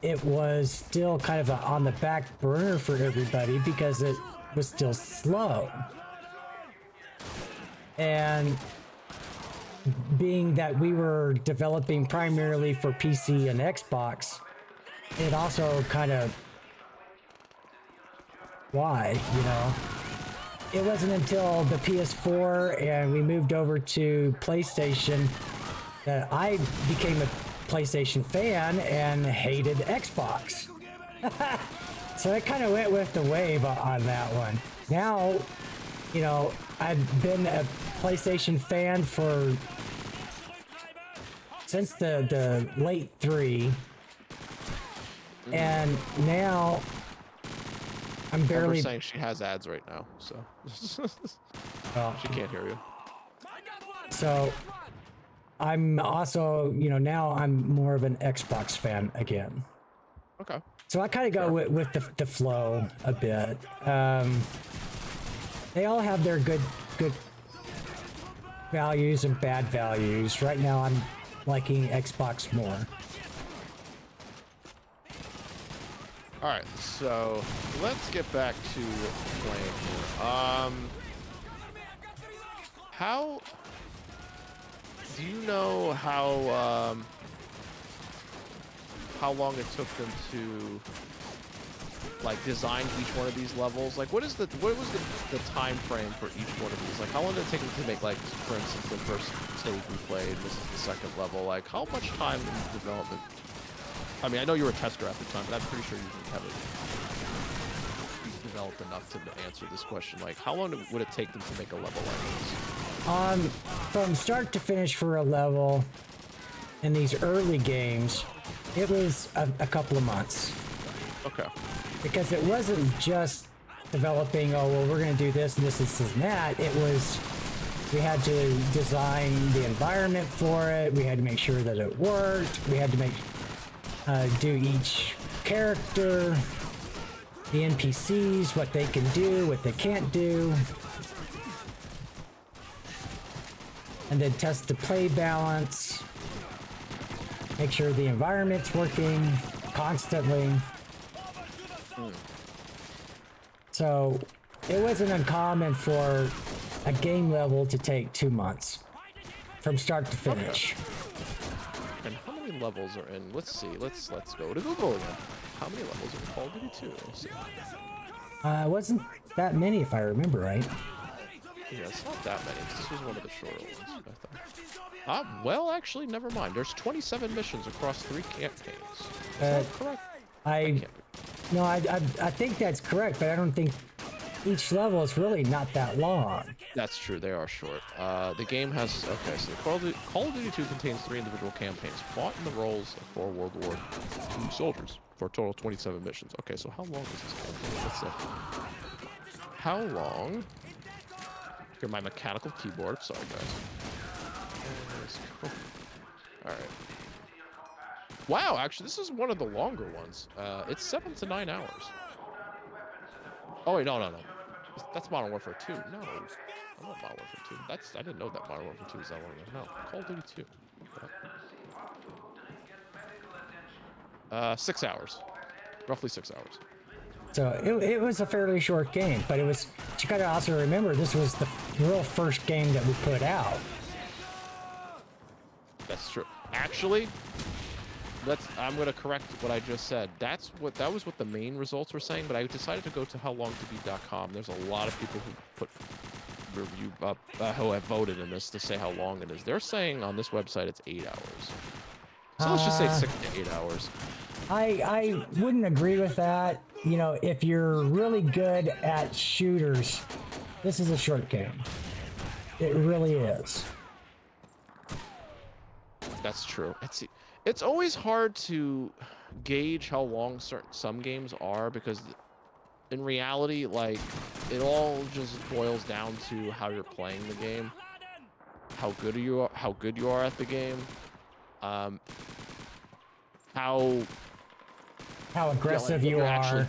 it was still kind of on the back burner for everybody because it was still slow. And being that we were developing primarily for PC and Xbox, it also kind of... Why, you know? It wasn't until the PS4 and we moved over to PlayStation that I became a PlayStation fan and hated Xbox. So I kind of went with the wave on that one. Now, you know, I've been a PlayStation fan since the late 3, and now I'm barely... I'm saying she has ads right now, so she can't hear you. So I'm also, you know, now I'm more of an Xbox fan again. Okay. So I kind of go with the flow a bit. They all have their good values and bad values. Right now I'm liking Xbox more. All right, so let's get back to playing here. How do you know how long it took them to like design each one of these levels? Like, what was the time frame for each one of these? Like, how long did it take them to make, like, for instance, the first stage we played, this is the second level? Like, how much time in development? I mean, I know you were a tester at the time, but I'm pretty sure you haven't developed enough to answer this question. Like, how long would it take them to make a level like this? From start to finish for a level in these early games, it was a couple of months. Okay. Because it wasn't just developing, oh, well, we're going to do this and this and this and that. It was, we had to design the environment for it. We had to make sure that it worked. We had to do each character, the NPCs, what they can do, what they can't do. And then test the play balance. Make sure the environment's working constantly. So it wasn't uncommon for a game level to take 2 months from start to finish. And how many levels are in? Let's see. Let's go to Google again. How many levels are in Call of Duty 2? Let's see. It wasn't that many, if I remember right. Yeah, it's not that many. 'Cause this was one of the shorter ones, I thought. Well, actually, never mind. There's 27 missions across 3 campaigns. Is that correct? No, I think that's correct, but I don't think each level is really not that long. That's true. They are short. The game has so Call of Duty 2 contains 3 individual campaigns, fought in the roles of 4 World War II soldiers for a total of 27 missions. Okay, so how long is this campaign? Let's see. How long? Hear my mechanical keyboard. Sorry, guys. All right. Wow, actually, this is one of the longer ones. It's 7 to 9 hours. Oh wait, no. That's Modern Warfare 2. No, I want Modern Warfare 2. I didn't know that Modern Warfare 2 was that long ago. No, Call of Duty 2. 6 hours, roughly 6 hours. So it was a fairly short game, but it was. You gotta also remember this was the real first game that we put out. That's true. Actually, I'm gonna correct what I just said. That was what the main results were saying, but I decided to go to howlongtobeat.com. There's a lot of people who put review up who have voted in this to say how long it is. They're saying on this website it's 8 hours. So let's just say 6 to 8 hours. I wouldn't agree with that. You know, if you're really good at shooters, this is a short game. It really is. That's true. It's always hard to gauge how long some games are because in reality, like, it all just boils down to how you're playing the game, how good you are at the game, how aggressive you are.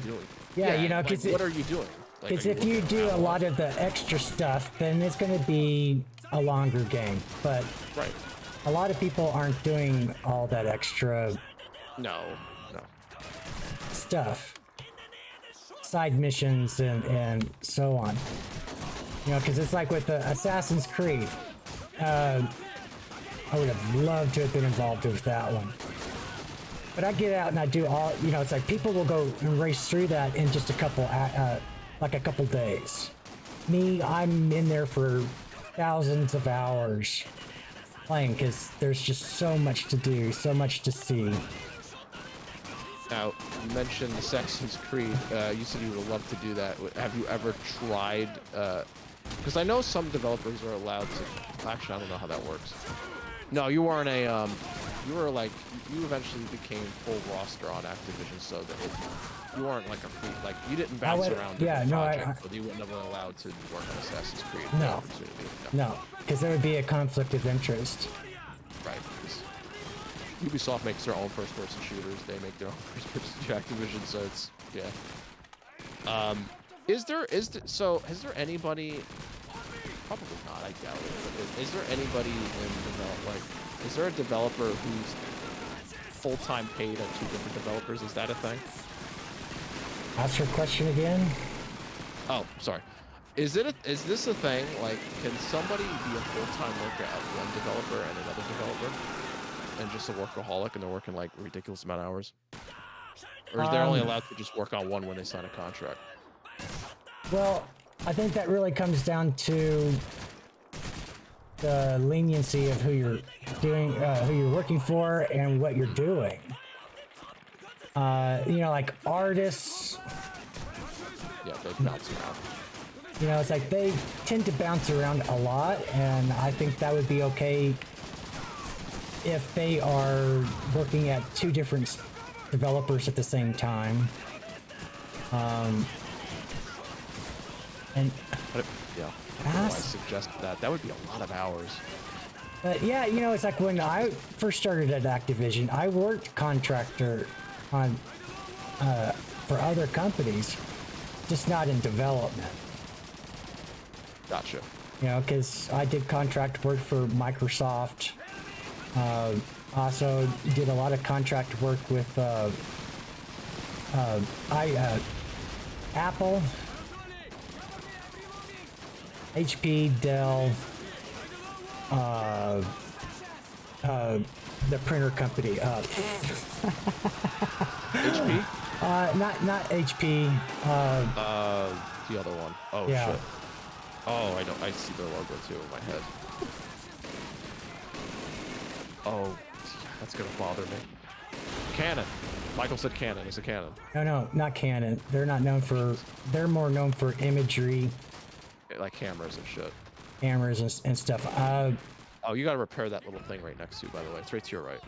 Yeah, you know, because what are you doing? Because if you do a lot of the extra stuff, then it's going to be a longer game. But right. A lot of people aren't doing all that extra stuff, side missions and so on. You know, because it's like with Assassin's Creed. I would have loved to have been involved with that one. But I get out and I do all, you know, it's like people will go and race through that in just a couple days. Me, I'm in there for thousands of hours playing because there's just so much to do, so much to see. Now, you mentioned Assassin's Creed. You said you would love to do that. Have you ever tried, because I know some developers are allowed to, actually I don't know how that works. No, you weren't a, you eventually became full roster on Activision, so that you weren't like a free, like you didn't bounce around. Yeah, no, so you wouldn't have been allowed to work on Assassin's Creed. No, because there would be a conflict of interest. Right. Ubisoft makes their own first-person shooters. They make their own first-person Activision, so it's so has there anybody? Probably not. I doubt it. Is there anybody is there a developer who's full-time paid at 2 different developers? Is that a thing? Ask your question again. Oh, sorry. Is this a thing? Like, can somebody be a full-time worker at one developer and another developer, and just a workaholic, and they're working like a ridiculous amount of hours? Or is they only allowed to just work on one when they sign a contract? Well, I think that really comes down to the leniency of who you're doing, who you're working for, and what you're doing. You know, like artists. Yeah, they bounce around. You know, it's like they tend to bounce around a lot, and I think that would be okay if they are working at 2 different developers at the same time. And yeah, I suggest that. That would be a lot of hours. But yeah, you know, it's like when I first started at Activision, I worked contractor on for other companies, just not in development. Gotcha. You know, because I did contract work for Microsoft. Also did a lot of contract work with Apple, HP, Dell, the printer company. HP? Not HP. The other one. Oh Yeah. shit. Oh, I know. I see their logo too in my head. Oh, that's gonna bother me. Canon. Michael said Canon. It's a Canon. No, not Canon. They're not known for. They're more known for imagery, Like cameras and shit. cameras and stuff. Oh, you gotta repair that little thing right next to you, by the way. It's right to your right.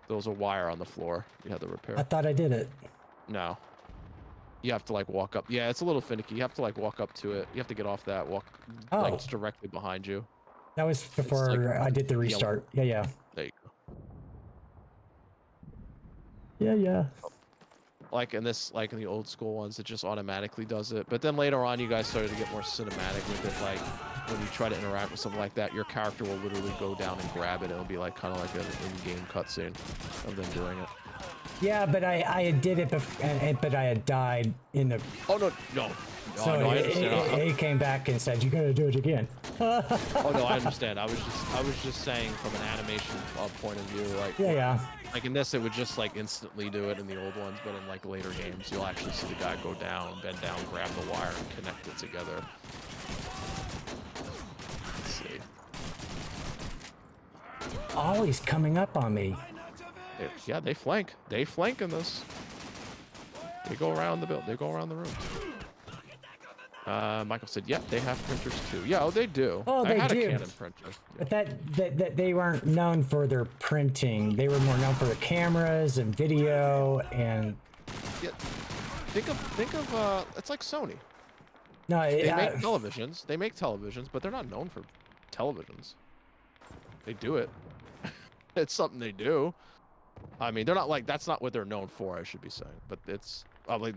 There was a wire on the floor. You had to repair. I thought I did it. No. You have to like walk up. Yeah, it's a little finicky. You have to like walk up to it. You have to get off that. Walk. Like Oh. it's directly behind you. That was before like I did the restart. Yeah. There you go. Yeah. Like in this, like in the old school ones, it just automatically does it. But then later on, you guys started to get more cinematic with it. Like when you try to interact with something like that, your character will literally go down and grab it. It'll be like kind of like an in-game cutscene of them doing it. Yeah, but I did it, but I had died in the. Oh no. So no, I understand. he came back and said, "You gotta do it again." Oh no, I understand. I was just saying from an animation point of view, like Yeah. like in this, it would just like instantly do it in the old ones, but in like later games, you'll actually see the guy go down, bend down, grab the wire, and connect it together. Let's see. Ollie's coming up on me. Yeah, they flank. They flank in this. They go around the build. They go around the room. Michael said, "Yeah, they have printers too." Yeah, they do. Oh, they I had do. a Canon printer. But that they weren't known for their printing. They were more known for the cameras and video and. Yeah. Think of it's like Sony. No, They make televisions. They make televisions, but they're not known for televisions. They do it. It's something they do. I mean, they're not like that's not what they're known for. I should be saying, but it's like.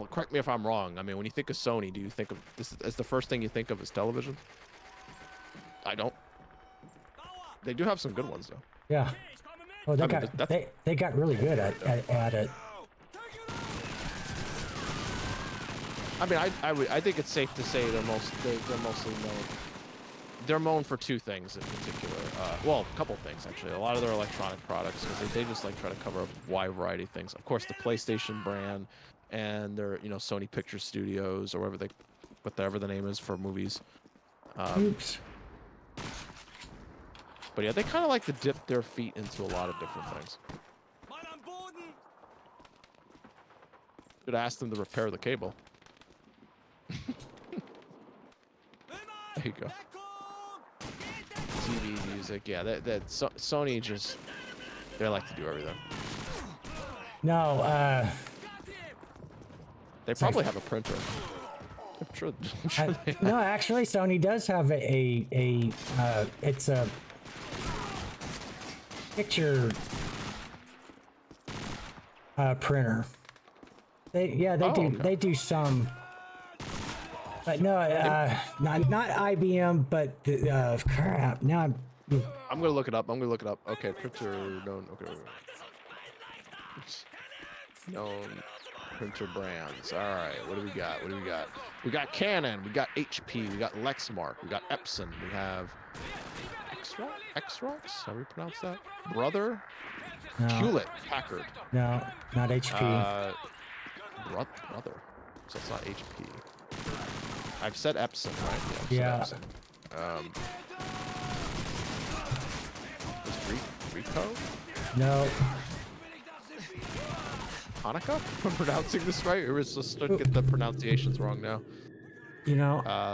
Correct me if I'm wrong. I mean, when you think of Sony, do you think of this as the first thing you think of is television? I don't. They do have some good ones though. Yeah. Oh, I mean, they got really good at it. I mean, I think it's safe to say they're mostly known. They're known for two things in particular. Well, a couple things actually. A lot of their electronic products, because they just like try to cover a wide variety of things. Of course, the PlayStation brand, and their Sony Picture Studios or whatever the name is for movies. Oops. But yeah, they kind of like to dip their feet into a lot of different things. Should ask them to repair the cable. There you go. TV, music, yeah. Sony just they like to do everything. No, They probably have a printer. I'm sure they have. no, actually, Sony does have it's a picture printer. They do. Okay. They do some, but no, not IBM, but crap. Now I'm gonna look it up. Okay, printer known. Okay. Known printer brands. All right. What do we got? We got Canon. We got HP. We got Lexmark. We got Epson. We have Xerox. How do we pronounce that? Brother. no, Hewlett Packard. no, not HP. Brother. So it's not HP. I've said Epson, right? Yeah. I've said Epson. Is Rico? No. Hanukkah? I'm pronouncing this right, or is just starting to get the pronunciations wrong now?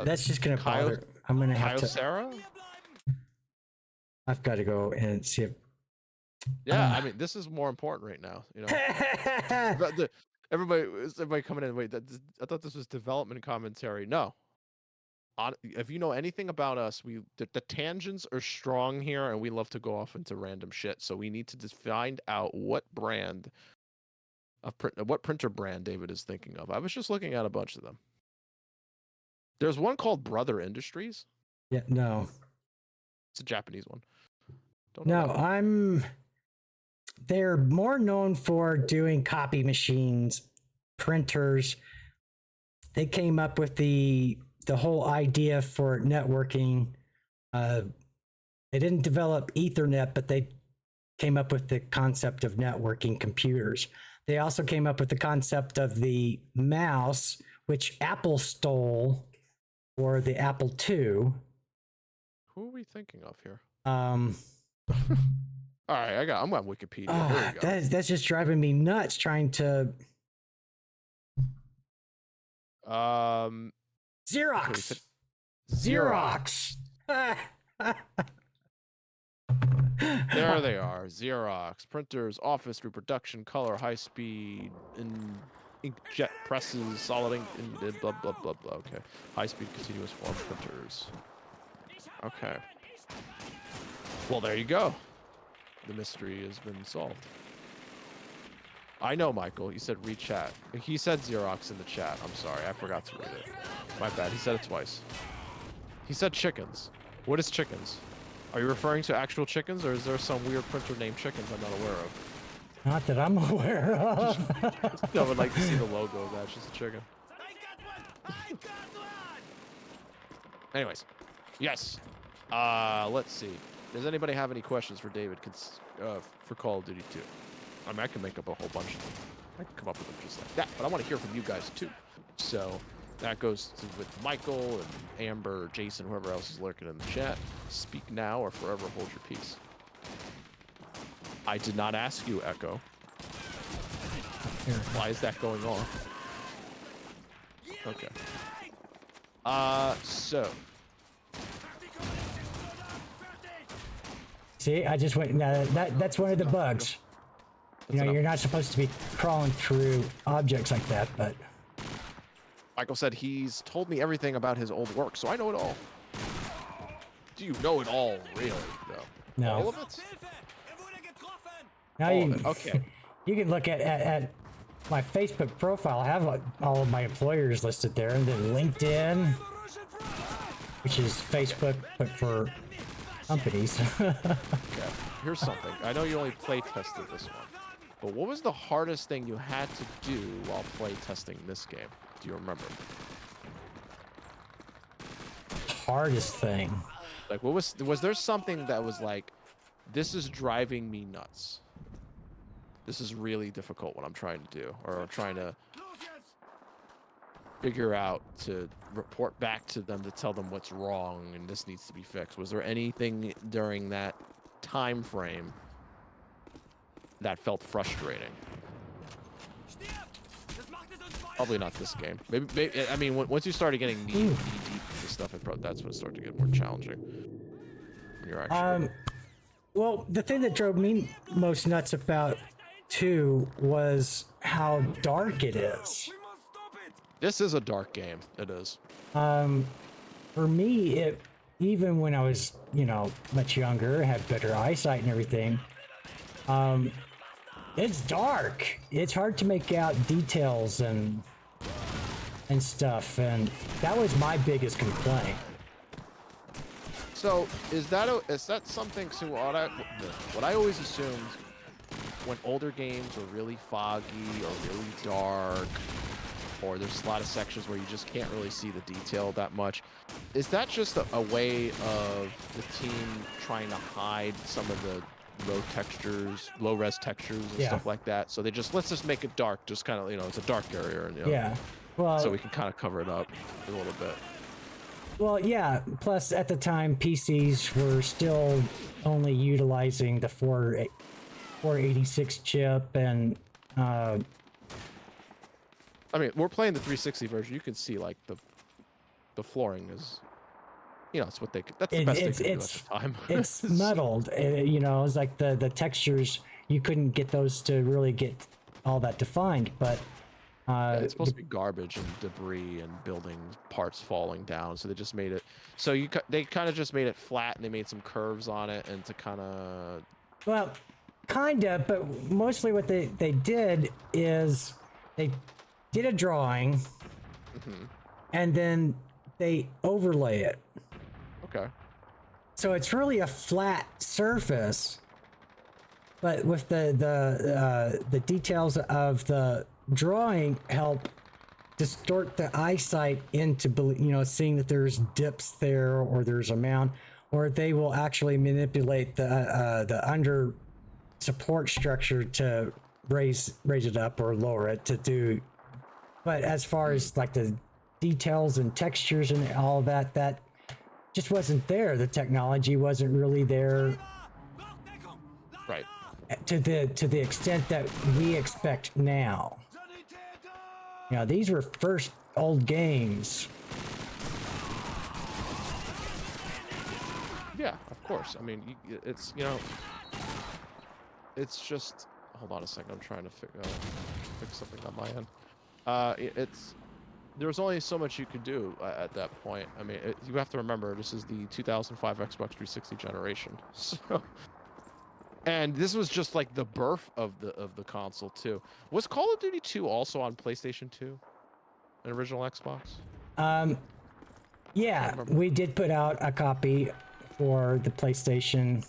That's just gonna bother. I'm gonna have to. Kyocera? I've got to go and see if. Yeah, I mean, this is more important right now. But everybody coming in. Wait, I thought this was development commentary. No. If you know anything about us, the tangents are strong here, and we love to go off into random shit. So we need to just find out what printer brand David is thinking of. I was just looking at a bunch of them. There's one called Brother Industries. Yeah. No. It's a Japanese one. Don't know No. that. They're more known for doing copy machines, printers. They came up with the whole idea for networking They didn't develop Ethernet, but they came up with the concept of networking computers. They also came up with the concept of the mouse, which Apple stole for the Apple II. Who are we thinking of here? Um, All right, I'm on Wikipedia. Here we go. that's just driving me nuts trying to. Xerox. Xerox. There they are. Xerox printers, office reproduction, color, high speed, inkjet presses, solid ink, and blah blah blah blah. Okay, high speed continuous form printers. Okay. Well, there you go. The mystery has been solved. I know, Michael. He said read chat. He said Xerox in the chat. I'm sorry. I forgot to read it. My bad. He said it twice. He said chickens. What is chickens? Are you referring to actual chickens, or is there some weird printer named Chickens I'm not aware of? Not that I'm aware of. I would like to see the logo of that. It's just a chicken. Anyways, yes. Let's see. Does anybody have any questions for David for Call of Duty 2? I mean, I can make up a whole bunch of them. I can come up with them just like that, but I want to hear from you guys too. So that goes with Michael and Amber, or Jason, whoever else is lurking in the chat. Speak now or forever hold your peace. I did not ask you, Echo. Why is that going on? Okay. So. See, I just went. That's one of the bugs. You know, you're not supposed to be crawling through objects like that, but. Michael said he's told me everything about his old work, so I know it all. Do you know it all, really, though? No. All of it? Now All of it. Okay. You can look at my Facebook profile. I have all of my employers listed there, and then LinkedIn, which is Facebook, but for companies. Okay. Here's something. I know you only play tested this one, but what was the hardest thing you had to do while play testing this game? Do you remember? Hardest thing. Like, what was there something that was like, this is driving me nuts? This is really difficult what I'm trying to do, or trying to figure out to report back to them to tell them what's wrong and this needs to be fixed. Was there anything during that time frame that felt frustrating? Probably not this game. Maybe I mean, once you started getting knee deep into stuff, that's when it started to get more challenging. When you're actually. Well, the thing that drove me most nuts about 2 was how dark it is. This is a dark game. It is. For me, even when I was, much younger, had better eyesight and everything, it's dark. It's hard to make out details and stuff, and that was my biggest complaint. So is that something? So what I always assumed when older games are really foggy or really dark, or there's a lot of sections where you just can't really see the detail that much, is that just a way of the team trying to hide some of the low res textures and stuff like that? So let's just make it dark, just kind of, it's a dark area, and well, so we can kind of cover it up a little bit. Well, yeah. Plus, at the time, PCs were still only utilizing the 486 chip, and I mean, we're playing the 360 version. You can see like the flooring is, it's what that's the best they could do at the time. It's muddled. It's like the textures, you couldn't get those to really get all that defined, but. It's supposed to be garbage and debris and building parts falling down, so they just made it. So they kind of just made it flat, and they made some curves on it, and to kind of. Well, kind of, but mostly what they did is they did a drawing, and then they overlay it. Okay. So it's really a flat surface, but with the details of the drawing help distort the eyesight into seeing that there's dips there or there's a mound, or they will actually manipulate the under support structure to raise it up or lower it to do. But as far as like the details and textures and all that, that just wasn't there. The technology wasn't really there, Right. to the extent that we expect now. You know, these were first old games. Yeah, of course. I mean, it's, you know, it's just, hold on a second. I'm trying to fix something on my end. It's, there's only so much you could do at that point. I mean, you have to remember, this is the 2005 Xbox 360 generation. So, and this was just like the birth of the console too. Was Call of Duty 2 also on PlayStation 2? An original Xbox? Yeah, we did put out a copy for the PlayStation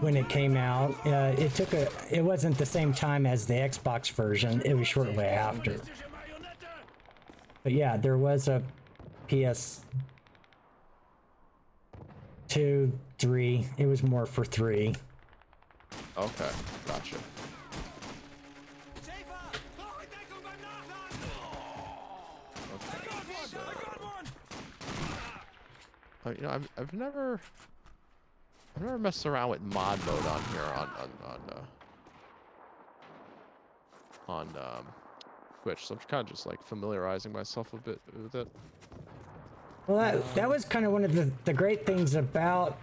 when it came out. It wasn't the same time as the Xbox version. It was shortly after. But yeah, there was a PS2, 3. It was more for 3. Okay, gotcha. You know, I've never messed around with mod mode on here on Twitch, so I'm kind of just like familiarizing myself a bit with it. Well, that was kind of one of the great things about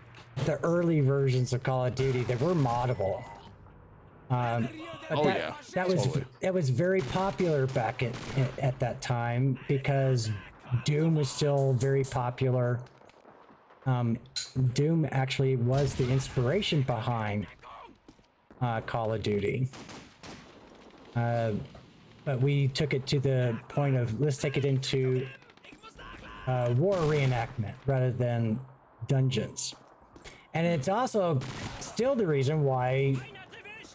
the early versions of Call of Duty. They were moddable. But that was very popular back at that time because Doom was still very popular. Doom actually was the inspiration behind Call of Duty. But we took it to the point of, let's take it into war reenactment rather than dungeons. And it's also still the reason why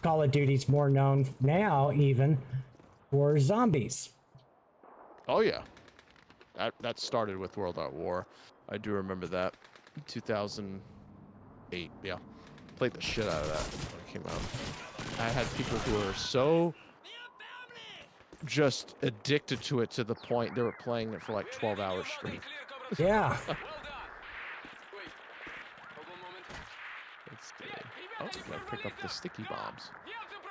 Call of Duty's more known now even for zombies. Oh yeah. That started with World at War. I do remember that. 2008, yeah. Played the shit out of that when it came out. I had people who were so just addicted to it to the point they were playing it for like 12 hours straight. Yeah. Let's see. Oh, gotta pick up the sticky bombs.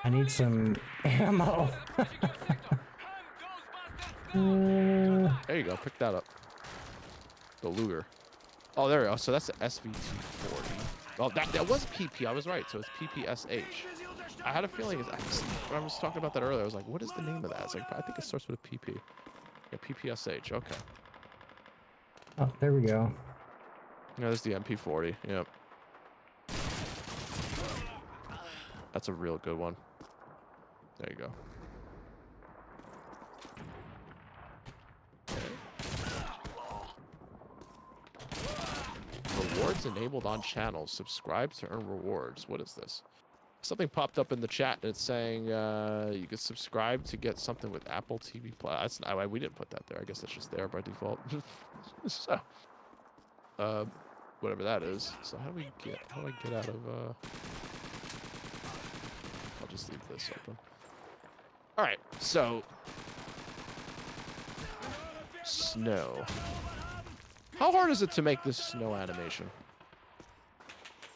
I need some ammo. There you go, pick that up. The Luger. Oh, there we go. So that's the SVT-40. Well, that was PP. I was right. So it's PPSH. I had a feeling when I was talking about that earlier, I was like, what is the name of that? It's like, I think it starts with a PP. Yeah, PPSH. Okay. Oh, there we go. Yeah, there's the MP40. Yep. That's a real good one. There you go. Rewards enabled on channels. Subscribe to earn rewards. What is this? Something popped up in the chat and it's saying you could subscribe to get something with Apple TV Plus. We didn't put that there. I guess that's just there by default. So, whatever that is. So how do I get out of? I'll just leave this open. All right. So, snow. How hard is it to make this snow animation?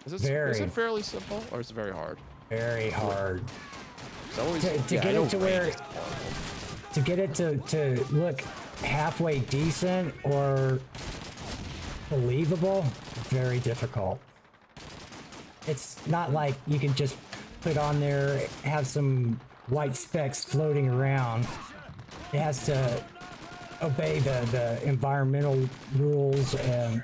Is it fairly simple or is it very hard? Very hard. To get it to look halfway decent or believable, very difficult. It's not like you can just put on there, have some white specks floating around. It has to obey the environmental rules and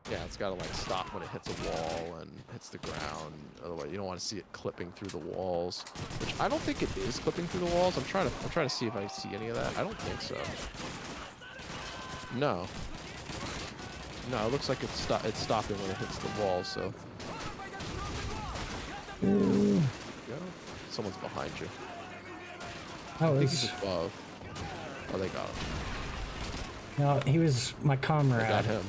yeah, it's got to like stop when it hits a wall and hits the ground. Otherwise, you don't want to see it clipping through the walls, which I don't think it is clipping through the walls. I'm trying to see if I see any of that. I don't think so. No, it looks like it's stopping when it hits the wall. So, someone's behind you. Oh, I think he's above. Oh, they got him. No, he was my I comrade. got him.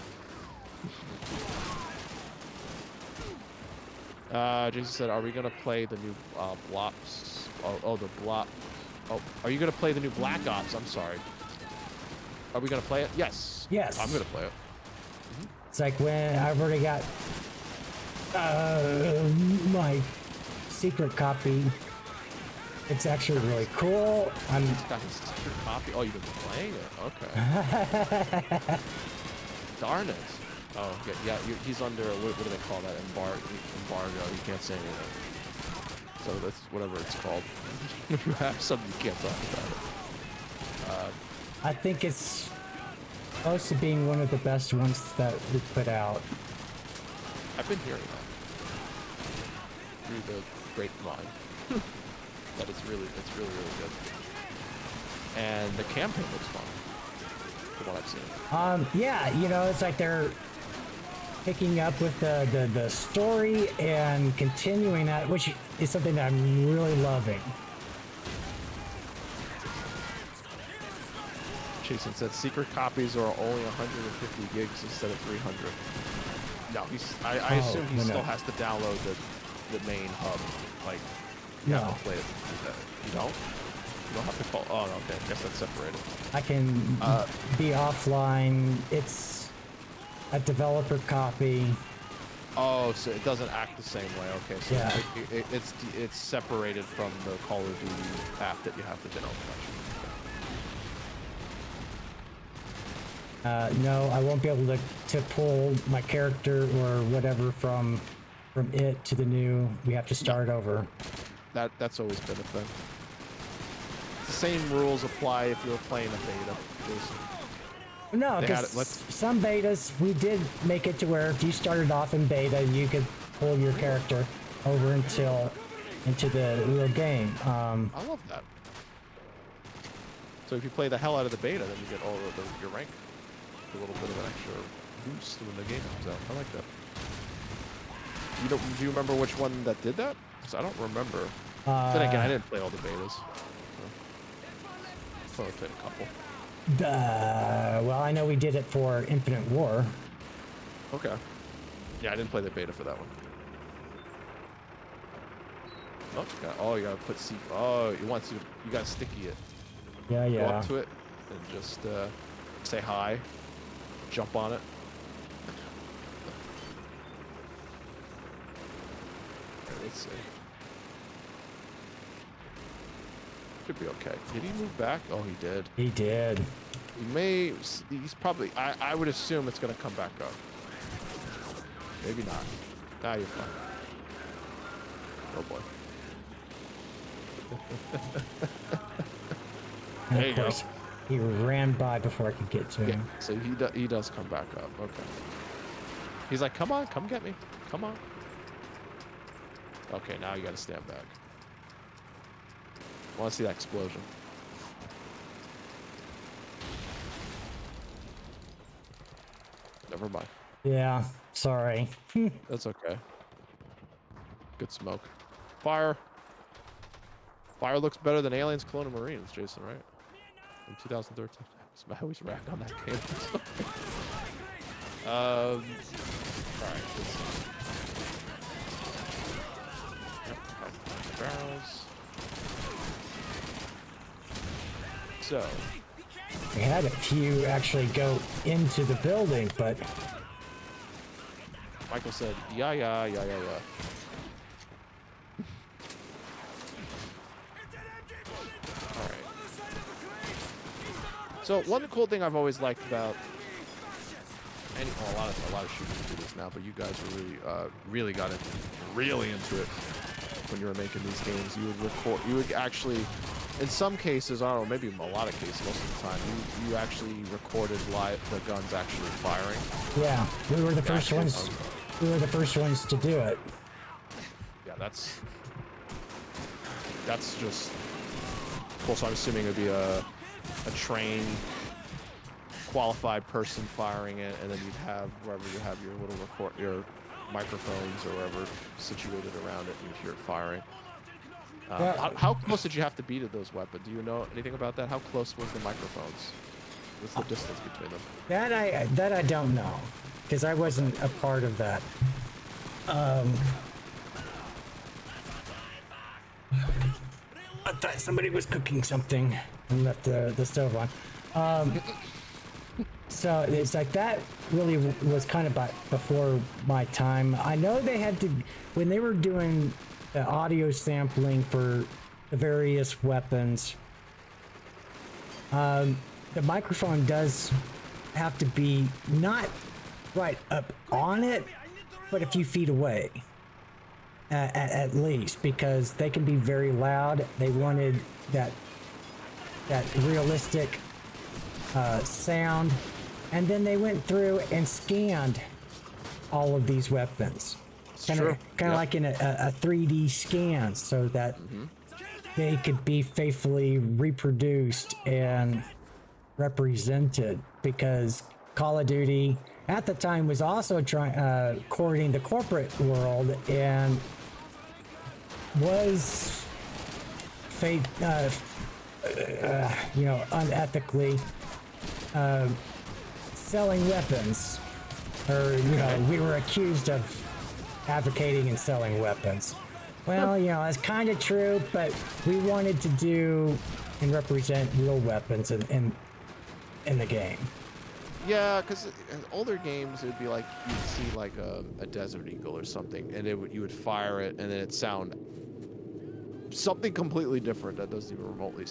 Jason said, "Are we gonna play the new blocks? Oh, the block. Oh, are you gonna play the new Black Ops? I'm sorry. Are we gonna play it? Yes. Yes. I'm gonna play it. It's like when I've already got my secret copy. It's actually really cool. He's got his secret copy. Oh, you've been playing it? Okay. Darn it. Oh, yeah. He's under what do they call that? Embargo. You can't say anything. So that's whatever it's called. When you have something, you can't talk about it. I think it's close to being one of the best ones that we put out. I've been hearing that through the grapevine. That it's really good. And the campaign looks fun, from what I've seen. Yeah, you know, it's like they're picking up with the story and continuing that, which is something that I'm really loving. Jason said secret copies are only 150 gigs instead of 300. No, I assume he still has to download the main hub. Like, you No. have to play it. You don't? You don't have to call. Oh, no, okay. I guess that's separated. I can be offline. It's a developer copy. Oh, so it doesn't act the same way. Okay, so Yeah. it's separated from the Call of Duty app that you have to download. No, I won't be able to pull my character or whatever from it to the new. We have to start over. That's always been a thing. The same rules apply if you're playing a beta, Jason. No, They had because it- some betas, we did make it to where if you started off in beta, you could pull your character over into the real game. I love that. So if you play the hell out of the beta, then you get all of your rank. A little bit of an extra boost when the game comes out. I like that. Do you remember which one that did that? Because I don't remember. Then again, I didn't play all the betas. So I played a couple. Well, I know we did it for Infinite War. Okay. Yeah, I didn't play the beta for that one. Oh, you gotta put C. Oh, you gotta sticky it. Yeah, Go yeah. up to it and just say hi. Jump on it. Okay, let's see. Should be okay. Did he move back? Oh, he did. He did. He may. He's probably. I would assume it's gonna come back up. Maybe not. Nah, you're fine. Oh boy. And There you of go. course, he ran by before I could get to Yeah. him. So he does come back up. Okay. He's like, come on, come get me. Come on. Okay, now you gotta stand back. I want to see that explosion. Never mind. Yeah, sorry. That's okay. Good smoke. Fire. Fire looks better than Aliens, Clone, and Marines, Jason, right? In 2013. I always rack on that game. Alright. Barrels. So. We had a few actually go into the building, but Michael said, yeah. Alright. So one cool thing I've always liked about a lot of shooters do this now, but you guys were really got really into it when you were making these games. You would actually, in some cases, I don't know, maybe a lot of cases, most of the time, you actually recorded the guns actually firing. yeah, we were the first ones. We were the first ones to do it. Yeah, that's just cool. So I'm assuming it would be a trained, qualified person firing it, and then you'd have wherever you have your little your microphones or wherever situated around it, and you hear it firing. Yeah. How close did you have to be to those weapons? Do you know anything about that? How close was the microphones? What's the distance between them? That I don't know, because I wasn't a part of that. I thought somebody was cooking something and left the stove on. So it's like that really was kind of before my time. I know they had to, when they were doing the audio sampling for the various weapons, the microphone does have to be not right up on it, but a few feet away. At least, because they can be very loud. They wanted that realistic sound, and then they went through and scanned all of these weapons, kind of like in a 3D scan, so that they could be faithfully reproduced and represented. Because Call of Duty at the time was also courting the corporate world and was unethically selling weapons, or we were accused of advocating and selling weapons. Well, it's kind of true, but we wanted to do and represent real weapons in the game. Yeah, because in older games, it would be like you'd see like a Desert Eagle or something, and you would fire it, and then it'd sound something completely different that doesn't even remotely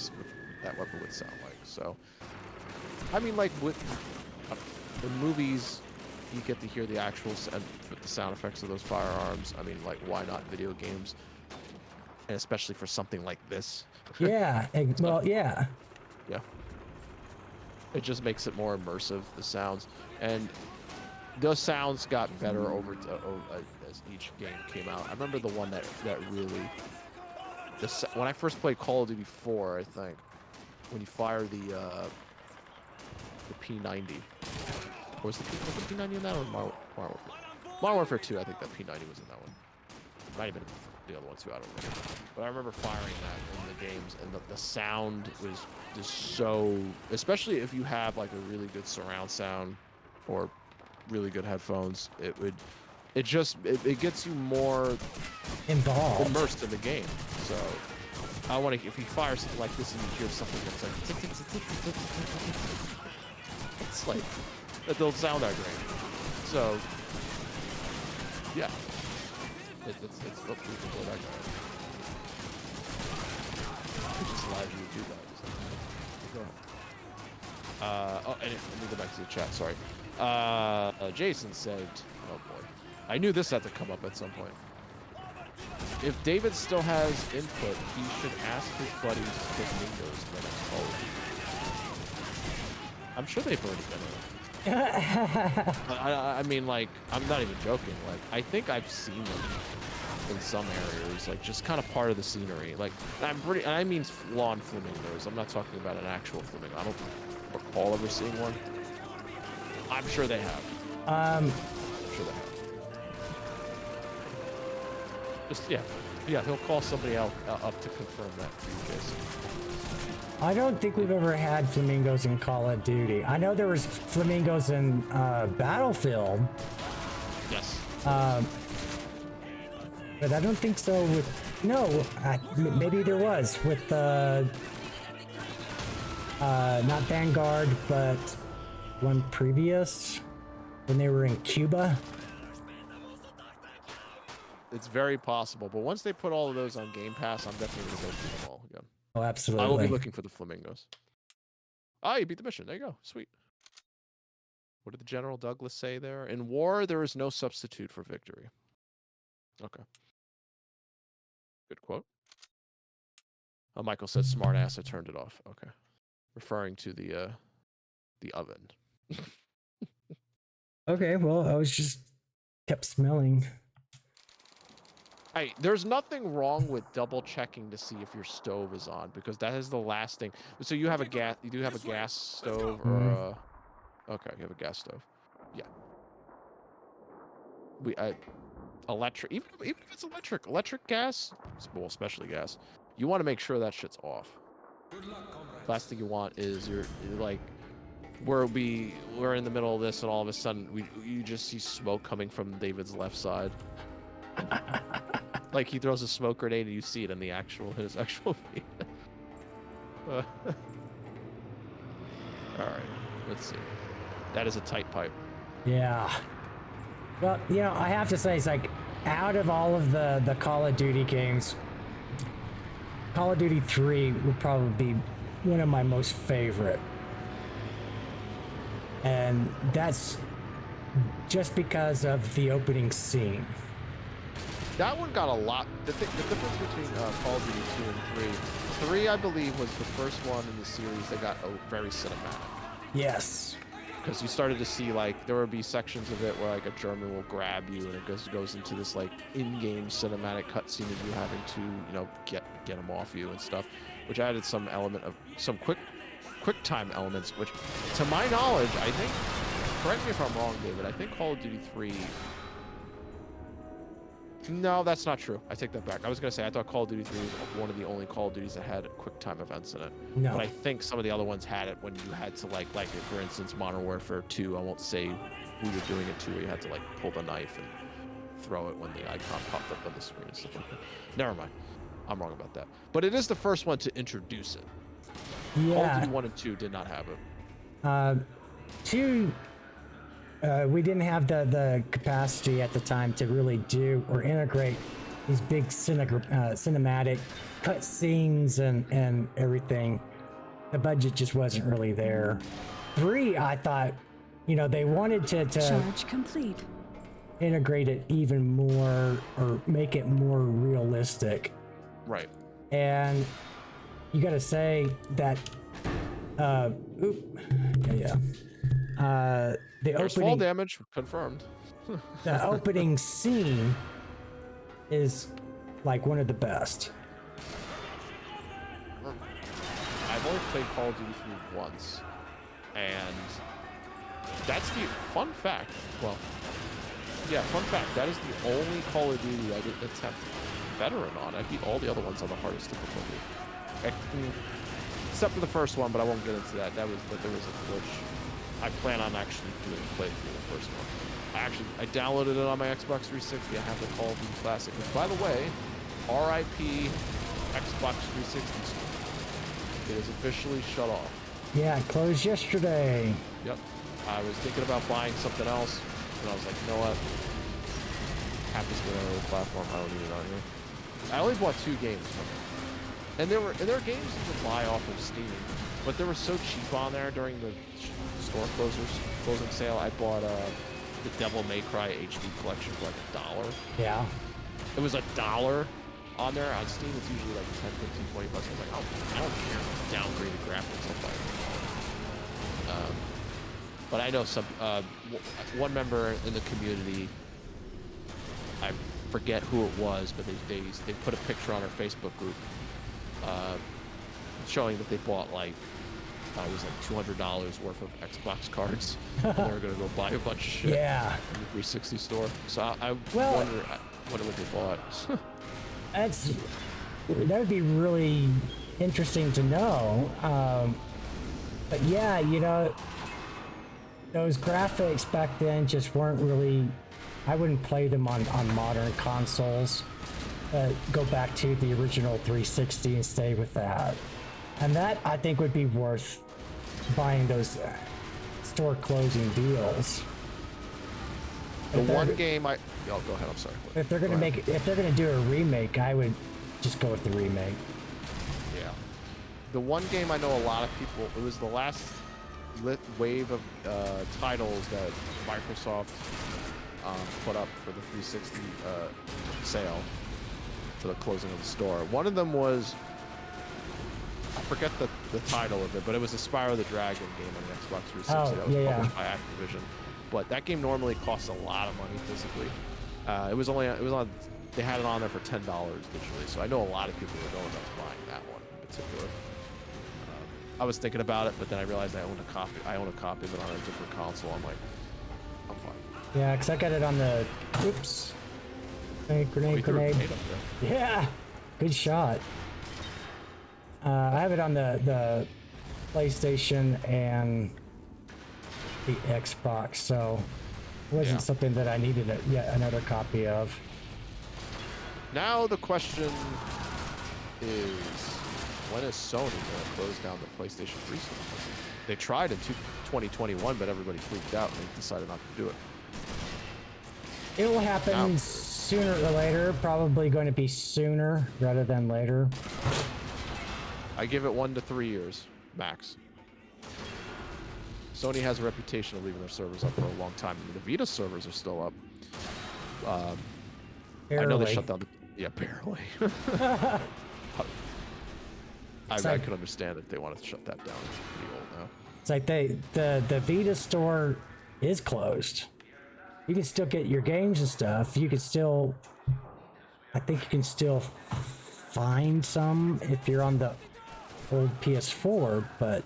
that weapon would sound like. So, I mean, like with in movies, you get to hear the actual the sound effects of those firearms. I mean, like, why not video games? And especially for something like this. Yeah. Well, yeah. Yeah. It just makes it more immersive, the sounds. And those sounds got better as each game came out. I remember the one that really... when I first played Call of Duty 4, I think, when you fire the P90. Or was the P90 in that, or Modern Warfare? Modern Warfare 2, I think that P90 was in that one. Might have been the other one too, I don't remember. But I remember firing that in the games, and the sound was just so... Especially if you have like a really good surround sound or really good headphones, it gets you more involved, immersed in the game. So I want to, if you fire something like this and you hear something that's like, it's like, that don't sound that great. So yeah, it's oh, we can blow that guy. It just allows you to do that. So, go ahead. Let me go back to the chat. Sorry. Jason said, oh boy, I knew this had to come up at some point. If David still has input, he should ask his buddies to get Mingos the next Call of Duty. I'm sure they've already been in it. I mean, like, I'm not even joking. Like, I think I've seen them in some areas, like, just kind of part of the scenery. Like, I mean lawn flamingos. I'm not talking about an actual flamingo. I don't recall ever seeing one. I'm sure they have. I'm sure they have. Just, yeah, he'll call somebody else up to confirm that for you, Jason. I don't think we've ever had flamingos in Call of Duty. I know there was flamingos in Battlefield. Yes. But I don't think so with... No, maybe there was with... not Vanguard, but one previous, when they were in Cuba. It's very possible, but once they put all of those on Game Pass, I'm definitely going to go through them all again. Oh, absolutely. I will be looking for the flamingos. Ah, you beat the mission. There you go. Sweet. What did the General Douglas say there? In war, there is no substitute for victory. Okay. Good quote. Oh, Michael said, smart ass, I turned it off. Okay. Referring to the oven. Okay, well, I was just kept smelling. Hey, there's nothing wrong with double checking to see if your stove is on, because that is the last thing. So you have a gas, you do have a gas stove or a, okay, you have a gas stove. Yeah. Electric, even if it's electric gas, well, especially gas, you want to make sure that shit's off. Good luck, comrades. Last thing you want is you're like, we're in the middle of this, and all of a sudden you just see smoke coming from David's left side. Like he throws a smoke grenade and you see it in his actual feed. All right, let's see. That is a tight pipe. Yeah. Well, you know, I have to say, it's like, out of all of the Call of Duty games, Call of Duty 3 would probably be one of my most favorite. And that's just because of the opening scene. That one got a lot. The difference between Call of Duty 2 and 3. 3, I believe, was the first one in the series that got very cinematic. Yes. Because you started to see, like, there would be sections of it where, like, a German will grab you, and it goes into this, like, in-game cinematic cutscene of you having to, you know, get them off you and stuff, which added some element of some quick time elements, which, to my knowledge, I think, correct me if I'm wrong, David, I think Call of Duty 3. No, that's not true. I take that back. I was going to say, I thought Call of Duty 3 was one of the only Call of Duties that had quick time events in it. No. But I think some of the other ones had it when you had to, like for instance, Modern Warfare 2, I won't say who you're doing it to, where you had to, like, pull the knife and throw it when the icon popped up on the screen and stuff like that. Never mind. I'm wrong about that. But it is the first one to introduce it. Yeah. Call of Duty 1 and 2 did not have it. 2, we didn't have the capacity at the time to really do or integrate these big cinematic cut scenes and everything. The budget just wasn't really there. 3, I thought, you know, they wanted to Charge complete. integrate it even more or make it more realistic. Right. And you gotta say that the There's fall opening damage confirmed. the opening scene is like one of the best. I've only played Call of Duty 3 once, and that's the fun fact. Well, yeah, fun fact. That is the only Call of Duty I did attempt veteran on. I beat all the other ones on the hardest difficulty, except for the first one. But I won't get into that. There was a glitch. I plan on actually doing a playthrough the first one. I downloaded it on my Xbox 360. I have the Call of Duty Classic, which, by the way, RIP Xbox 360. It is officially shut off. Yeah, it closed yesterday. Yep. I was thinking about buying something else, and I was like, you know what? Happens to another platform. I don't need it on here. I only bought 2 games from it, and there are games you can buy off of Steam, but they were so cheap on there during the store closing sale. I bought the Devil May Cry HD collection for like $1. Yeah. It was $1 on there. On Steam, it's usually like 10, 15, 20 bucks. I was like, oh, I don't care. Downgraded graphics, I'll buy it. But I know some one member in the community, I forget who it was, but they put a picture on our Facebook group showing that they bought like it was like $200 worth of Xbox cards. And they were gonna go buy a bunch of shit. Yeah. In the 360 store. So I wonder what they bought. That would be really interesting to know. But yeah, you know, those graphics back then just weren't really. I wouldn't play them on modern consoles. Go back to the original 360 and stay with that. And that, I think, would be worth buying those store closing deals. The one game oh, go ahead. I'm sorry. If they're gonna do a remake, I would just go with the remake. Yeah. The one game I know a lot of people. It was the last wave of titles that Microsoft put up for the 360 sale for the closing of the store. One of them was, I forget the title of it, but it was a Spyro the Dragon game on the Xbox 360 that was published by Activision. But that game normally costs a lot of money physically. They had it on there for $10 digitally, so I know a lot of people were going up buying that one in particular. I was thinking about it, but then I realized I own a copy of it on a different console. I'm like, I'm fine. Yeah, because I got it on the. Oops. Grenade. Yeah, good shot. I have it on the PlayStation and the Xbox, so it wasn't something that I needed yet another copy of. Now the question is, when is Sony going to close down the PlayStation 3 store? They tried in 2021, but everybody freaked out and they decided not to do it. It will happen sooner or later. Probably going to be sooner rather than later. I give it 1 to 3 years, max. Sony has a reputation of leaving their servers up for a long time. I mean, the Vita servers are still up. I know they shut down the... Yeah, barely. I could understand if they wanted to shut that down. It's pretty old now. It's like the Vita store is closed. You can still get your games and stuff. You can still... I think you can still find some if you're on the old PS4, but...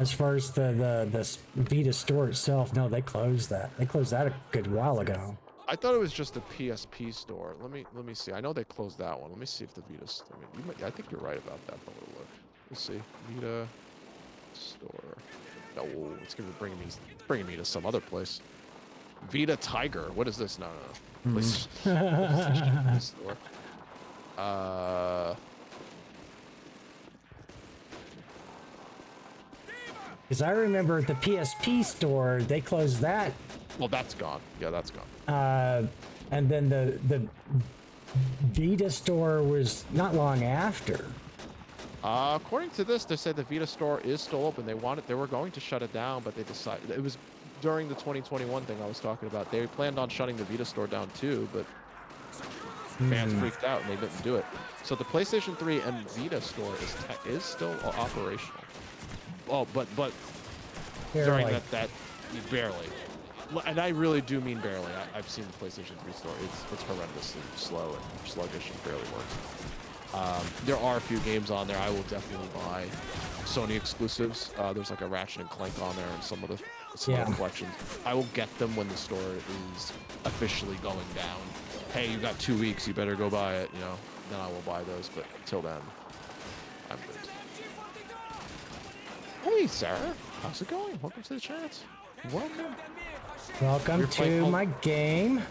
As far as the Vita store itself, no, they closed that. They closed that a good while ago. I thought it was just a PSP store. Let me see. I know they closed that one. Let me see if the Vita. I mean, I think you're right about that. But we'll look. Let's see. Vita store. No, it's gonna bring me. It's bringing me to some other place. Vita Tiger. What is this? No. PlayStation store. Because I remember the PSP store, they closed that. Well, that's gone. Yeah, that's gone. And then the Vita store was not long after. According to this, they said the Vita store is still open. They were going to shut it down, but they decided it was during the 2021 thing I was talking about. They planned on shutting the Vita store down too, but fans freaked out and they didn't do it. So the PlayStation 3 and Vita store is still operational. Oh, but during that barely, and I really do mean barely. I've seen the PlayStation 3 store. It's horrendously slow and sluggish and barely works. There are a few games on there I will definitely buy. Sony exclusives. There's like a Ratchet and Clank on there and some other collections. I will get them when the store is officially going down. Hey, you got 2 weeks. You better go buy it. You know, then I will buy those. But until then, I'm good. Hey, Sarah. How's it going? Welcome to the chat. Welcome. Welcome to my game.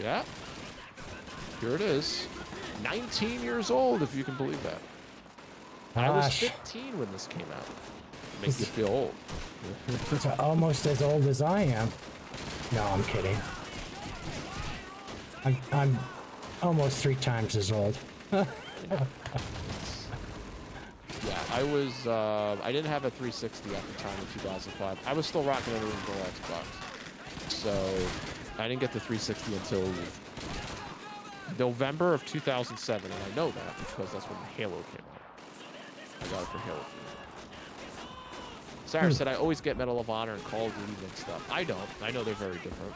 Yeah. Here it is. 19 years old, if you can believe that. I was 15 when this came out. Makes you feel old. It's almost as old as I am. No, I'm kidding. I'm almost 3 times as old. Yeah, I was, I didn't have a 360 at the time in 2005. I was still rocking an original Xbox. So, I didn't get the 360 until November of 2007, and I know that because that's when Halo came out. I got it for Halo 3. Sarah said, I always get Medal of Honor and Call of Duty and stuff. I don't. I know they're very different.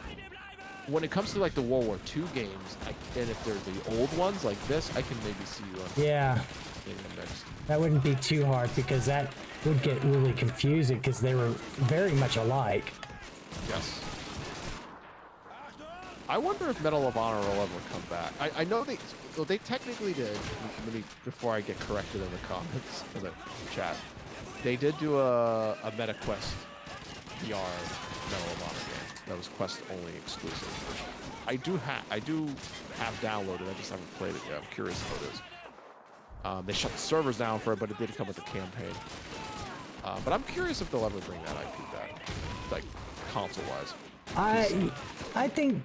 When it comes to like the World War II games, and if they're the old ones like this, I can maybe see you next. That wouldn't be too hard because that would get really confusing because they were very much alike. Yes. I wonder if Medal of Honor will ever come back. I know they technically did. Before I get corrected in the comments in the chat, they did do a MetaQuest VR Medal of Honor game that was Quest only exclusive. I do have downloaded. I just haven't played it yet. I'm curious how it is. They shut the servers down for it, but it did come with a campaign. But I'm curious if they'll ever bring that IP back, like console-wise. I think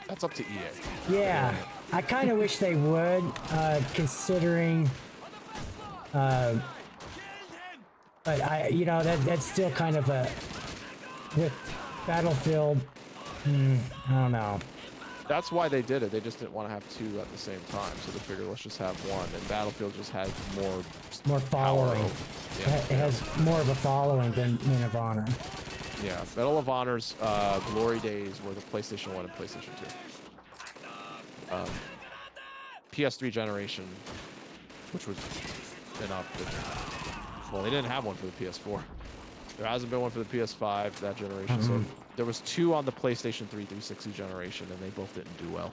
that's up to EA. Yeah, I kind of wish they would, considering. But that's still kind of a with Battlefield. I don't know. That's why they did it. They just didn't want to have 2 at the same time, so they figured let's just have 1. And Battlefield just has more following. Yeah. It has more of a following than Men of Honor. Yeah, Medal of Honor's glory days were the PlayStation 1 and PlayStation 2. PS3 generation, which was well, they didn't have one for the PS4. There hasn't been one for the PS5 that generation. So there was 2 on the PlayStation 3 360 generation, and they both didn't do well.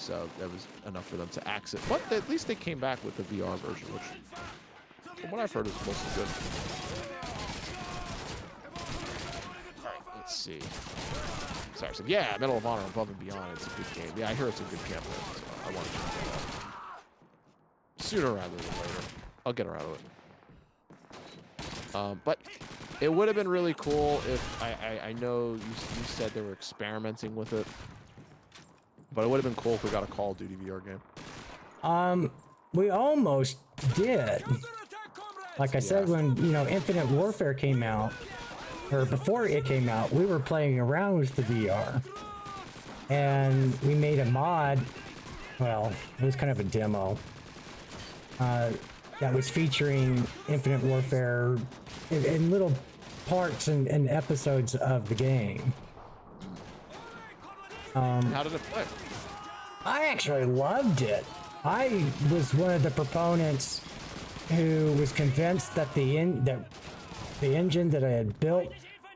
So that was enough for them to axe it. But at least they came back with the VR version, which, from what I've heard, is mostly good. All right, let's see. Sorry, so yeah, Medal of Honor Above and Beyond. It's a good game. Yeah, I hear it's a good campaign, so I want to check that out. Sooner rather than later. I'll get around to it. But it would have been really cool if I know you said they were experimenting with it, but it would have been cool if we got a Call of Duty VR game. We almost did. Like I said, when Infinite Warfare came out, or before it came out, we were playing around with the VR, and we made a mod. Well, it was kind of a demo that was featuring Infinite Warfare in little parts and episodes of the game. How did it play? I actually loved it. I was one of the proponents who was convinced that the engine that I had built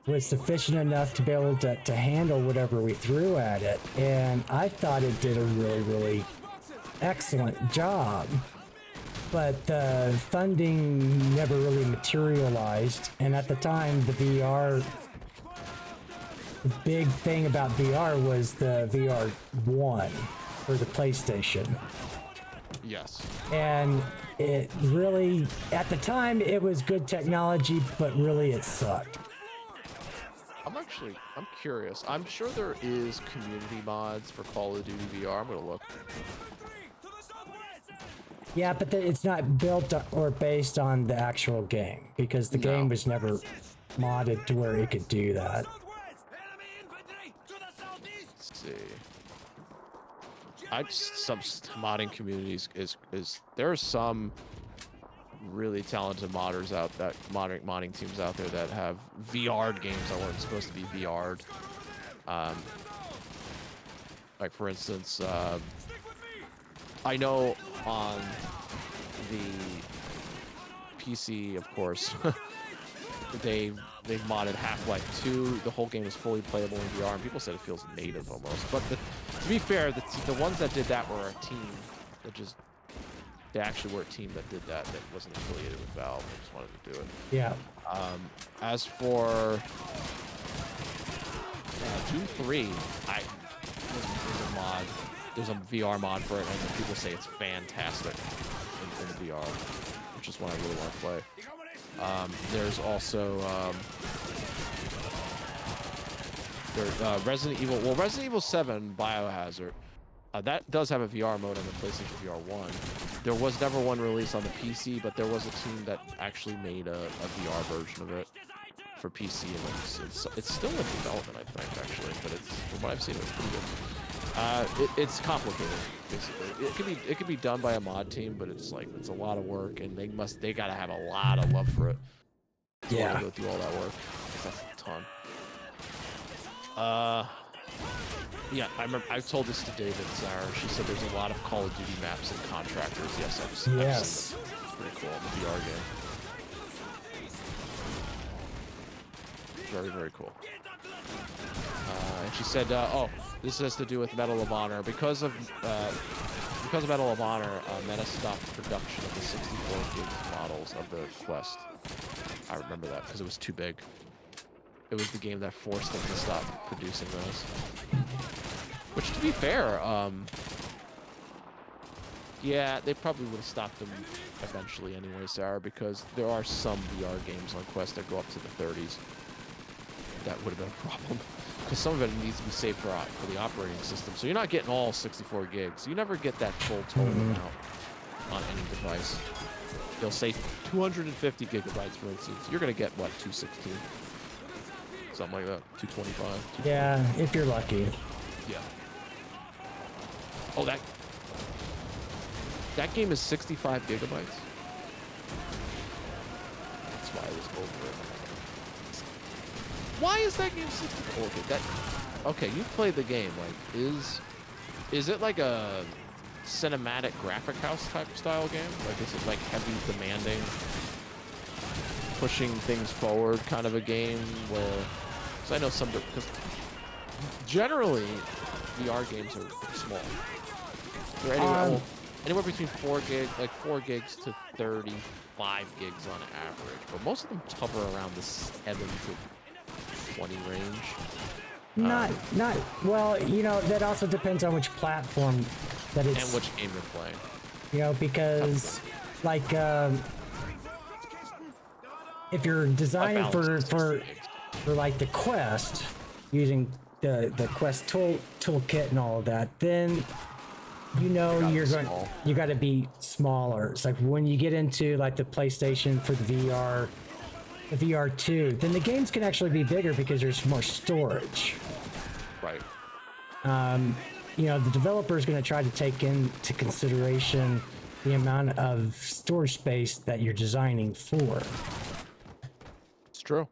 was sufficient enough to be able to handle whatever we threw at it, and I thought it did a really, really excellent job. But the funding never really materialized, and at the time, the big thing about VR was the VR 1 for the PlayStation. Yes. And it really, at the time, it was good technology, but really it sucked. I'm curious. I'm sure there is community mods for Call of Duty VR. I'm gonna look. Yeah, but it's not built or based on the actual game, because the game was never modded to where it could do that. Let's see. Some modding communities is there are some really talented modders modding teams out there that have VR'd games that weren't supposed to be VR'd. Like for instance, I know on the PC, of course, they've modded Half-Life 2. The whole game is fully playable in VR, and people said it feels native almost. But to be fair, the ones that did that were a team that they actually were a team that did that wasn't affiliated with Valve. They just wanted to do it. Yeah. As for Doom 3, there's a VR mod for it, and people say it's fantastic in VR, which is one I really want to play. There's also Resident Evil. Well, Resident Evil 7 Biohazard, that does have a VR mode on the PlayStation VR 1. There was never one released on the PC, but there was a team that actually made a VR version of it for PC, and it's still in development, I think, actually. But from what I've seen, it's pretty good. It's complicated, basically. It could be done by a mod team, but it's a lot of work, and they gotta have a lot of love for it. Yeah. To go through all that work. That's a ton. Yeah, I remember. I told this to David Zara. She said there's a lot of Call of Duty maps and contractors. Yes, I've seen them. It's pretty cool in the VR game. Very, very cool. And she said, "Oh, this has to do with Medal of Honor because of Medal of Honor. Meta stopped production of the 64 gig models of the Quest. I remember that because it was too big. It was the game that forced them to stop producing those. Which, to be fair, yeah, they probably would have stopped them eventually anyway, Sarah, because there are some VR games on Quest that go up to the 30s. That would have been a problem, because some of it needs to be saved for the operating system. So you're not getting all 64 gigs. You never get that full total amount on any device. They'll say 250 gigabytes, for instance. You're going to get, what, 216? Something like that. 225. Yeah, if you're lucky. Yeah. Oh, that game is 65 gigabytes. That's why I was over it. Why is that game 64? Okay, you've played the game. Like, is it like a cinematic graphic house type style game? Like, is it like heavy demanding, pushing things forward kind of a game where? Because I know because generally VR games are small. They're anywhere between 4 gigs to 35 gigs on average, but most of them hover around the 7 to 20 range. Not well. You know, that also depends on which platform that it's. And which game you're playing. You know, because like if you're designing for like the Quest, using the Quest toolkit and all of that, then you know you got to be smaller. It's like when you get into like the PlayStation for the VR2, then the games can actually be bigger because there's more storage. Right. You know, the developer is going to try to take into consideration the amount of storage space that you're designing for. It's true.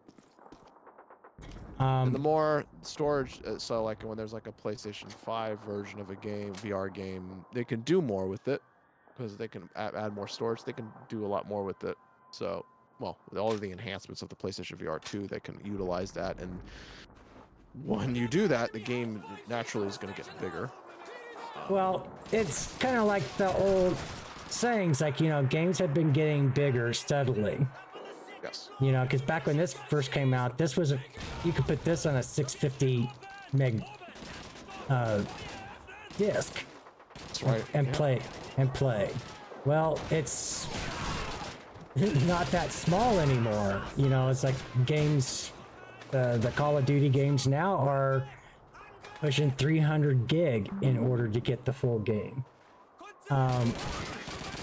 And the more storage, so like when there's like a PlayStation 5 version of a game, VR game, they can do more with it because they can add more storage. They can do a lot more with it. So, well, with all of the enhancements of the PlayStation VR 2, they can utilize that. And when you do that, the game naturally is going to get bigger. Well, it's kind of like the old sayings, like, you know, games have been getting bigger steadily. Yes. You know, because back when this first came out, this was you could put this on a 650 meg disc. That's right. And play. Well, it's not that small anymore. You know, it's like games, the Call of Duty games now are pushing 300 gig in order to get the full game.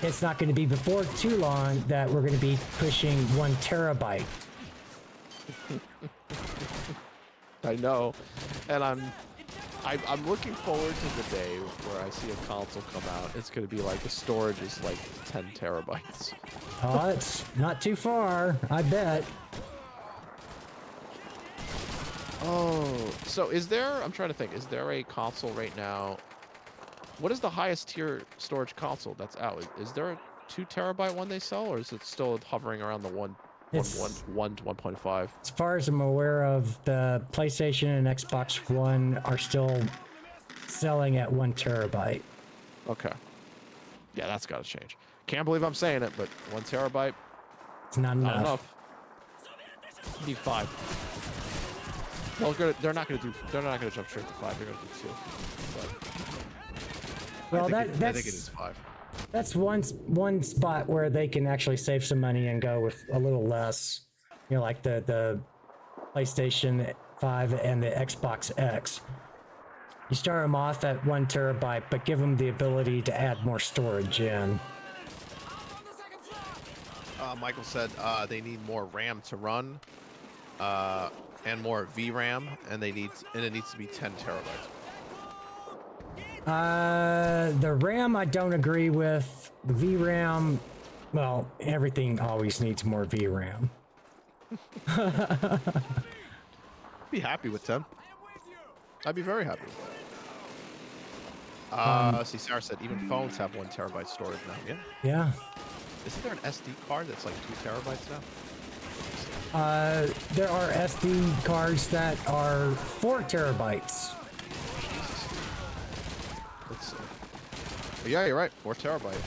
It's not going to be before too long that we're going to be pushing 1 terabyte. I know, and I'm looking forward to the day where I see a console come out. It's going to be like the storage is like 10 terabytes. Oh, it's not too far, I bet. Oh, so is there? I'm trying to think. Is there a console right now? What is the highest tier storage console that's out? Is there a 2 terabyte one they sell, or is it still hovering around the 1 to 1.5? As far as I'm aware of, the PlayStation and Xbox One are still selling at 1 terabyte. Okay. Yeah, that's got to change. Can't believe I'm saying it, but 1 terabyte. It's not enough. Not enough. You need 5. Well, they're not going to jump straight to 5. They're going to do 2. But well, I think it is 5. That's one spot where they can actually save some money and go with a little less. You know, like the PlayStation 5 and the Xbox X. You start them off at 1 terabyte, but give them the ability to add more storage in. Michael said they need more RAM to run, and more VRAM, and it needs to be 10 terabytes. The RAM I don't agree with. The VRAM, well, everything always needs more VRAM. Be happy with 10. I'd be very happy with that. See, Sarah said even phones have 1 terabyte storage now. Yeah. Yeah. Isn't there an SD card that's like 2 terabytes now? There are SD cards that are 4 terabytes. Let's see. Yeah, you're right. 4 terabyte.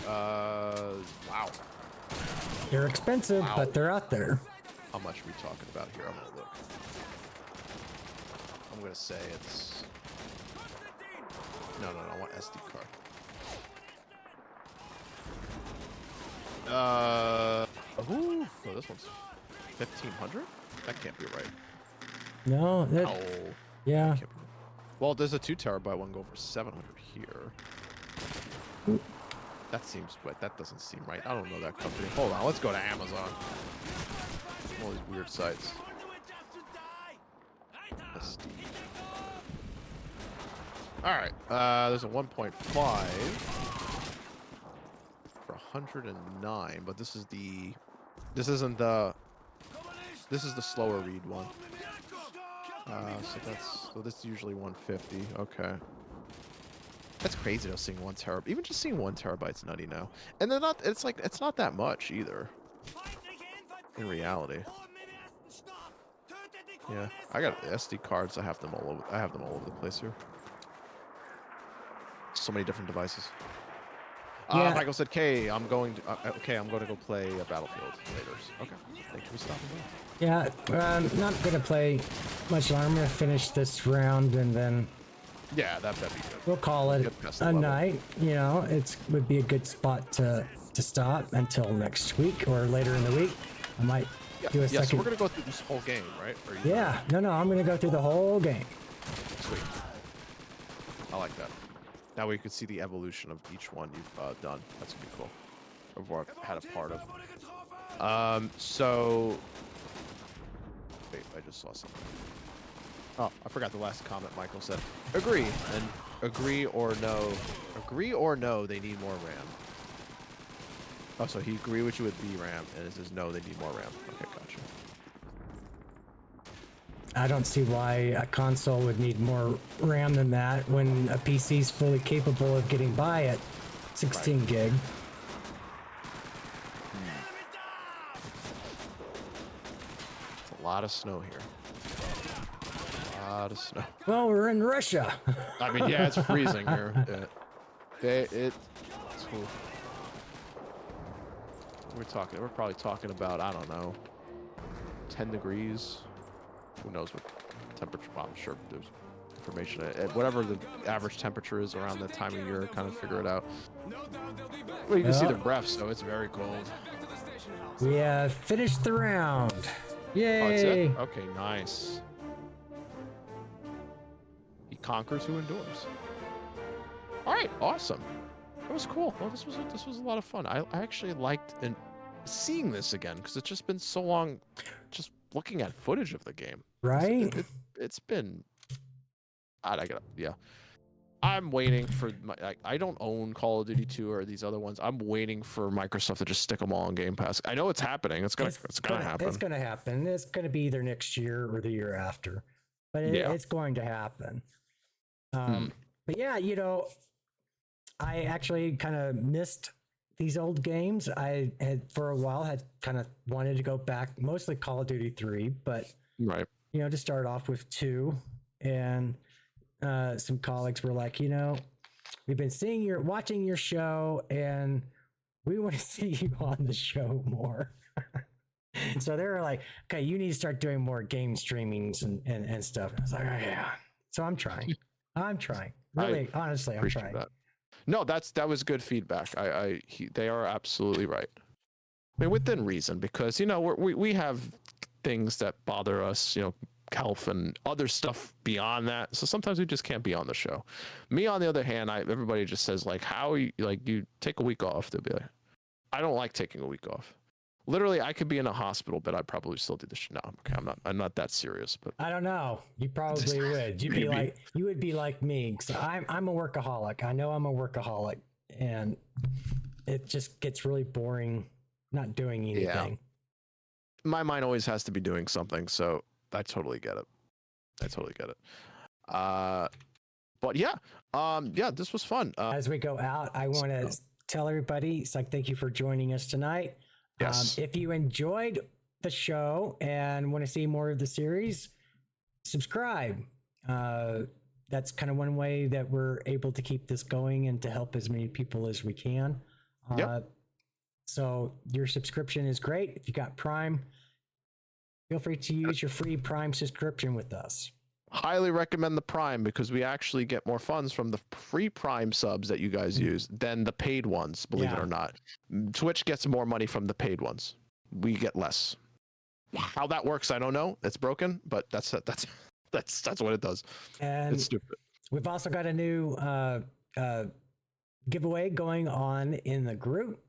Wow. They're expensive, Wow. but they're out there. How much are we talking about here? I'm gonna look. I'm gonna say it's. No, I want SD card. Ooh, no, this one's 1,500. That can't be right. No, that, Oh, yeah. that can't be right. Well, there's a 2 terabyte one go for 700 here. That seems right. That doesn't seem right. I don't know that company. Hold on, let's go to Amazon. All these weird sites. SD. All right. There's a 1.5 for 109, but this is the. This isn't the. This is the slower read one. So this is usually 150. Okay. That's crazy though, seeing 1 terabyte. Even just seeing 1 terabyte's nutty now. And they're not. It's like it's not that much either. In reality. Yeah, I got SD cards. I have them all over the place here. so many different devices. Yeah. Michael said, "Okay, I'm going to go play a Battlefield later." Okay, thank you for stopping by. Yeah, not gonna play much longer. I'm gonna finish this round and then Yeah, that'd be good. we'll call it Get past the a level. night. You know, would be a good spot to stop until next week or later in the week. I might do a Yeah, so second. we're gonna go through this whole game, right? Or Yeah, no, I'm gonna go through the whole game. Sweet. I like that. Now we could see the evolution of each one you've done. That's gonna be cool. Or I've had a part of. So wait, I just saw something. Oh, I forgot the last comment Michael said. Agree. And agree or no, they need more RAM. Oh, so he agreed with you with VRAM, and it says no, they need more RAM. Okay, gotcha. I don't see why a console would need more RAM than that when a PC is fully capable of getting by at 16 gig. It's a lot of snow here. A lot of snow. Well, we're in Russia. I mean, yeah, it's freezing here. We're probably talking about, I don't know, 10 degrees. Who knows what temperature? Well, I'm sure there's information at whatever the average temperature is around that time of year. Kind of figure it out. Well, you can see the breath, so it's very cold. We finished the round. Yay! Oh, that's it? Okay, nice. He conquers who endures. All right, awesome. That was cool. Well, this was a lot of fun. I actually liked seeing this again because it's just been so long, just looking at footage of the game. Right? It's been. Yeah. I'm waiting for I don't own Call of Duty 2 or these other ones. I'm waiting for Microsoft to just stick them all on Game Pass. I know it's happening. It's gonna happen. It's gonna happen. It's gonna be either next year or the year after, but it's going to happen. But yeah, I actually kind of missed these old games. I had for a while had kind of wanted to go back, mostly Call of Duty 3, but right. To start off with 2, and some colleagues were like, we've been watching your show, and we want to see you on the show more. So they were like, okay, you need to start doing more game streamings and stuff. And I was like, oh, yeah. So I'm trying. Really, honestly, I'm trying. That. No, that was good feedback. They are absolutely right. I mean, within reason, because we have things that bother us, health and other stuff beyond that. So sometimes we just can't be on the show. Me, on the other hand, everybody just says like, how you take a week off? They'll be like, I don't like taking a week off. Literally, I could be in a hospital, but I'd probably still do the show. No, okay, I'm not that serious. But I don't know. You probably would. You would be like me. So I'm a workaholic. I know I'm a workaholic, and it just gets really boring not doing anything. Yeah. My mind always has to be doing something, so I totally get it. But yeah, this was fun. As we go out, I want to tell everybody, it's like, thank you for joining us tonight. Yes. If you enjoyed the show and want to see more of the series, subscribe. That's kind of one way that we're able to keep this going and to help as many people as we can. So your subscription is great. If you got Prime, feel free to use your free Prime subscription with us. Highly recommend the Prime because we actually get more funds from the free Prime subs that you guys use than the paid ones, believe it or not. Twitch gets more money from the paid ones. We get less. How that works, I don't know. It's broken, but that's what it does. And it's stupid. We've also got a new giveaway going on in the group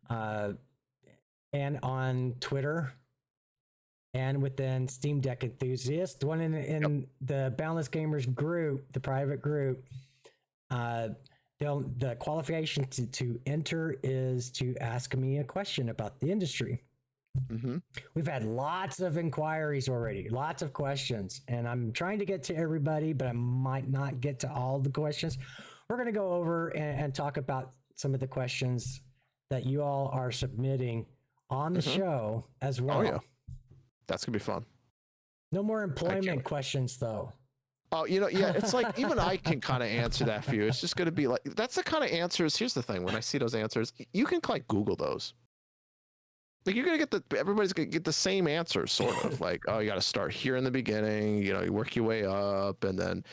and on Twitter. And within Steam Deck Enthusiast, the one in the Boundless Gamers group, the private group, the qualification to enter is to ask me a question about the industry. Mm-hmm. We've had lots of inquiries already, lots of questions, and I'm trying to get to everybody, but I might not get to all the questions. We're going to go over and talk about some of the questions that you all are submitting on the show as well. Oh, yeah. That's going to be fun. No more employment questions, though. Oh, you know, yeah, it's like even I can kind of answer that for you. It's just going to be like, that's the kind of answers. Here's the thing. When I see those answers, you can like Google those. Like you're going to get everybody's going to get the same answer, sort of like, oh, you got to start here in the beginning, you know, you work your way up and then,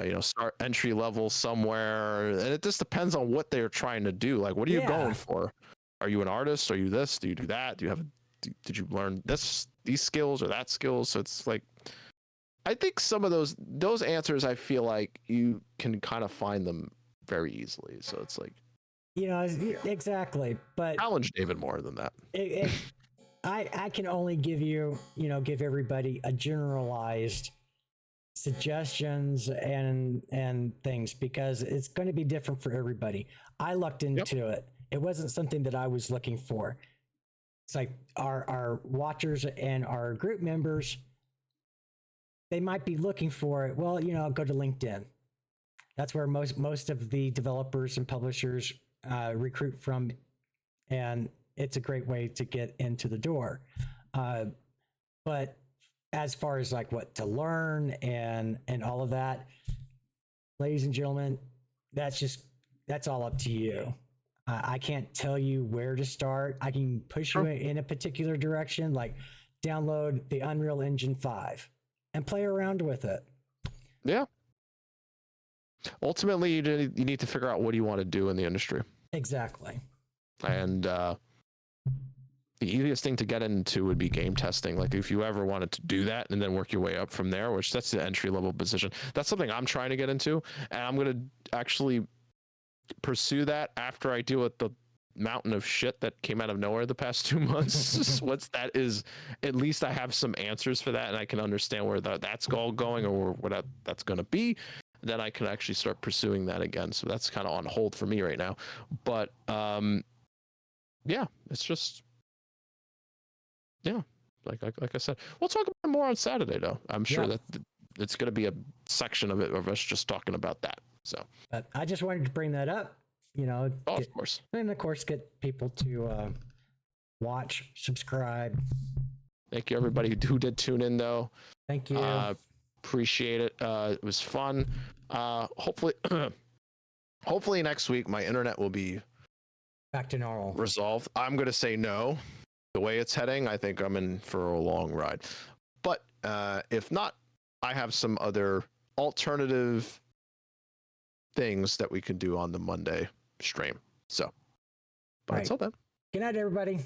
you know, start entry level somewhere. And it just depends on what they're trying to do. Like, what are you going for? Are you an artist? Are you this? Do you do that? Do you have, did you learn these skills or that skills? So it's like, I think some of those answers, I feel like you can kind of find them very easily. So it's like, you know, exactly. But challenge David more than that. I can only give give everybody a generalized suggestions and things because it's going to be different for everybody. I looked into it. It wasn't something that I was looking for. It's like our watchers and our group members, they might be looking for it. Well, go to LinkedIn. That's where most of the developers and publishers recruit from, and it's a great way to get into the door. But as far as like what to learn and all of that, ladies and gentlemen, that's all up to you. I can't tell you where to start. I can push you in a particular direction, like download the Unreal Engine 5 and play around with it. Yeah. Ultimately, you need to figure out what do you want to do in the industry. Exactly. And the easiest thing to get into would be game testing. Like if you ever wanted to do that and then work your way up from there, which that's the entry level position. That's something I'm trying to get into. And I'm going to actually pursue that after I deal with the mountain of shit that came out of nowhere the past 2 months. What's that is, at least I have some answers for that and I can understand where that's all going or what that's going to be. Then I can actually start pursuing that again. So that's kind of on hold for me right now. But yeah, it's just, yeah, like I said, we'll talk about it more on Saturday though. I'm sure that it's going to be a section of it of us just talking about that. So but I just wanted to bring that up, of course. And of course, get people to watch, subscribe. Thank you, everybody who did tune in, though. Thank you. Appreciate it. It was fun. Hopefully next week my internet will be back to normal. Resolved. I'm going to say no. The way it's heading, I think I'm in for a long ride. But if not, I have some other alternative things that we can do on the Monday stream. So, but until then. Good night, everybody.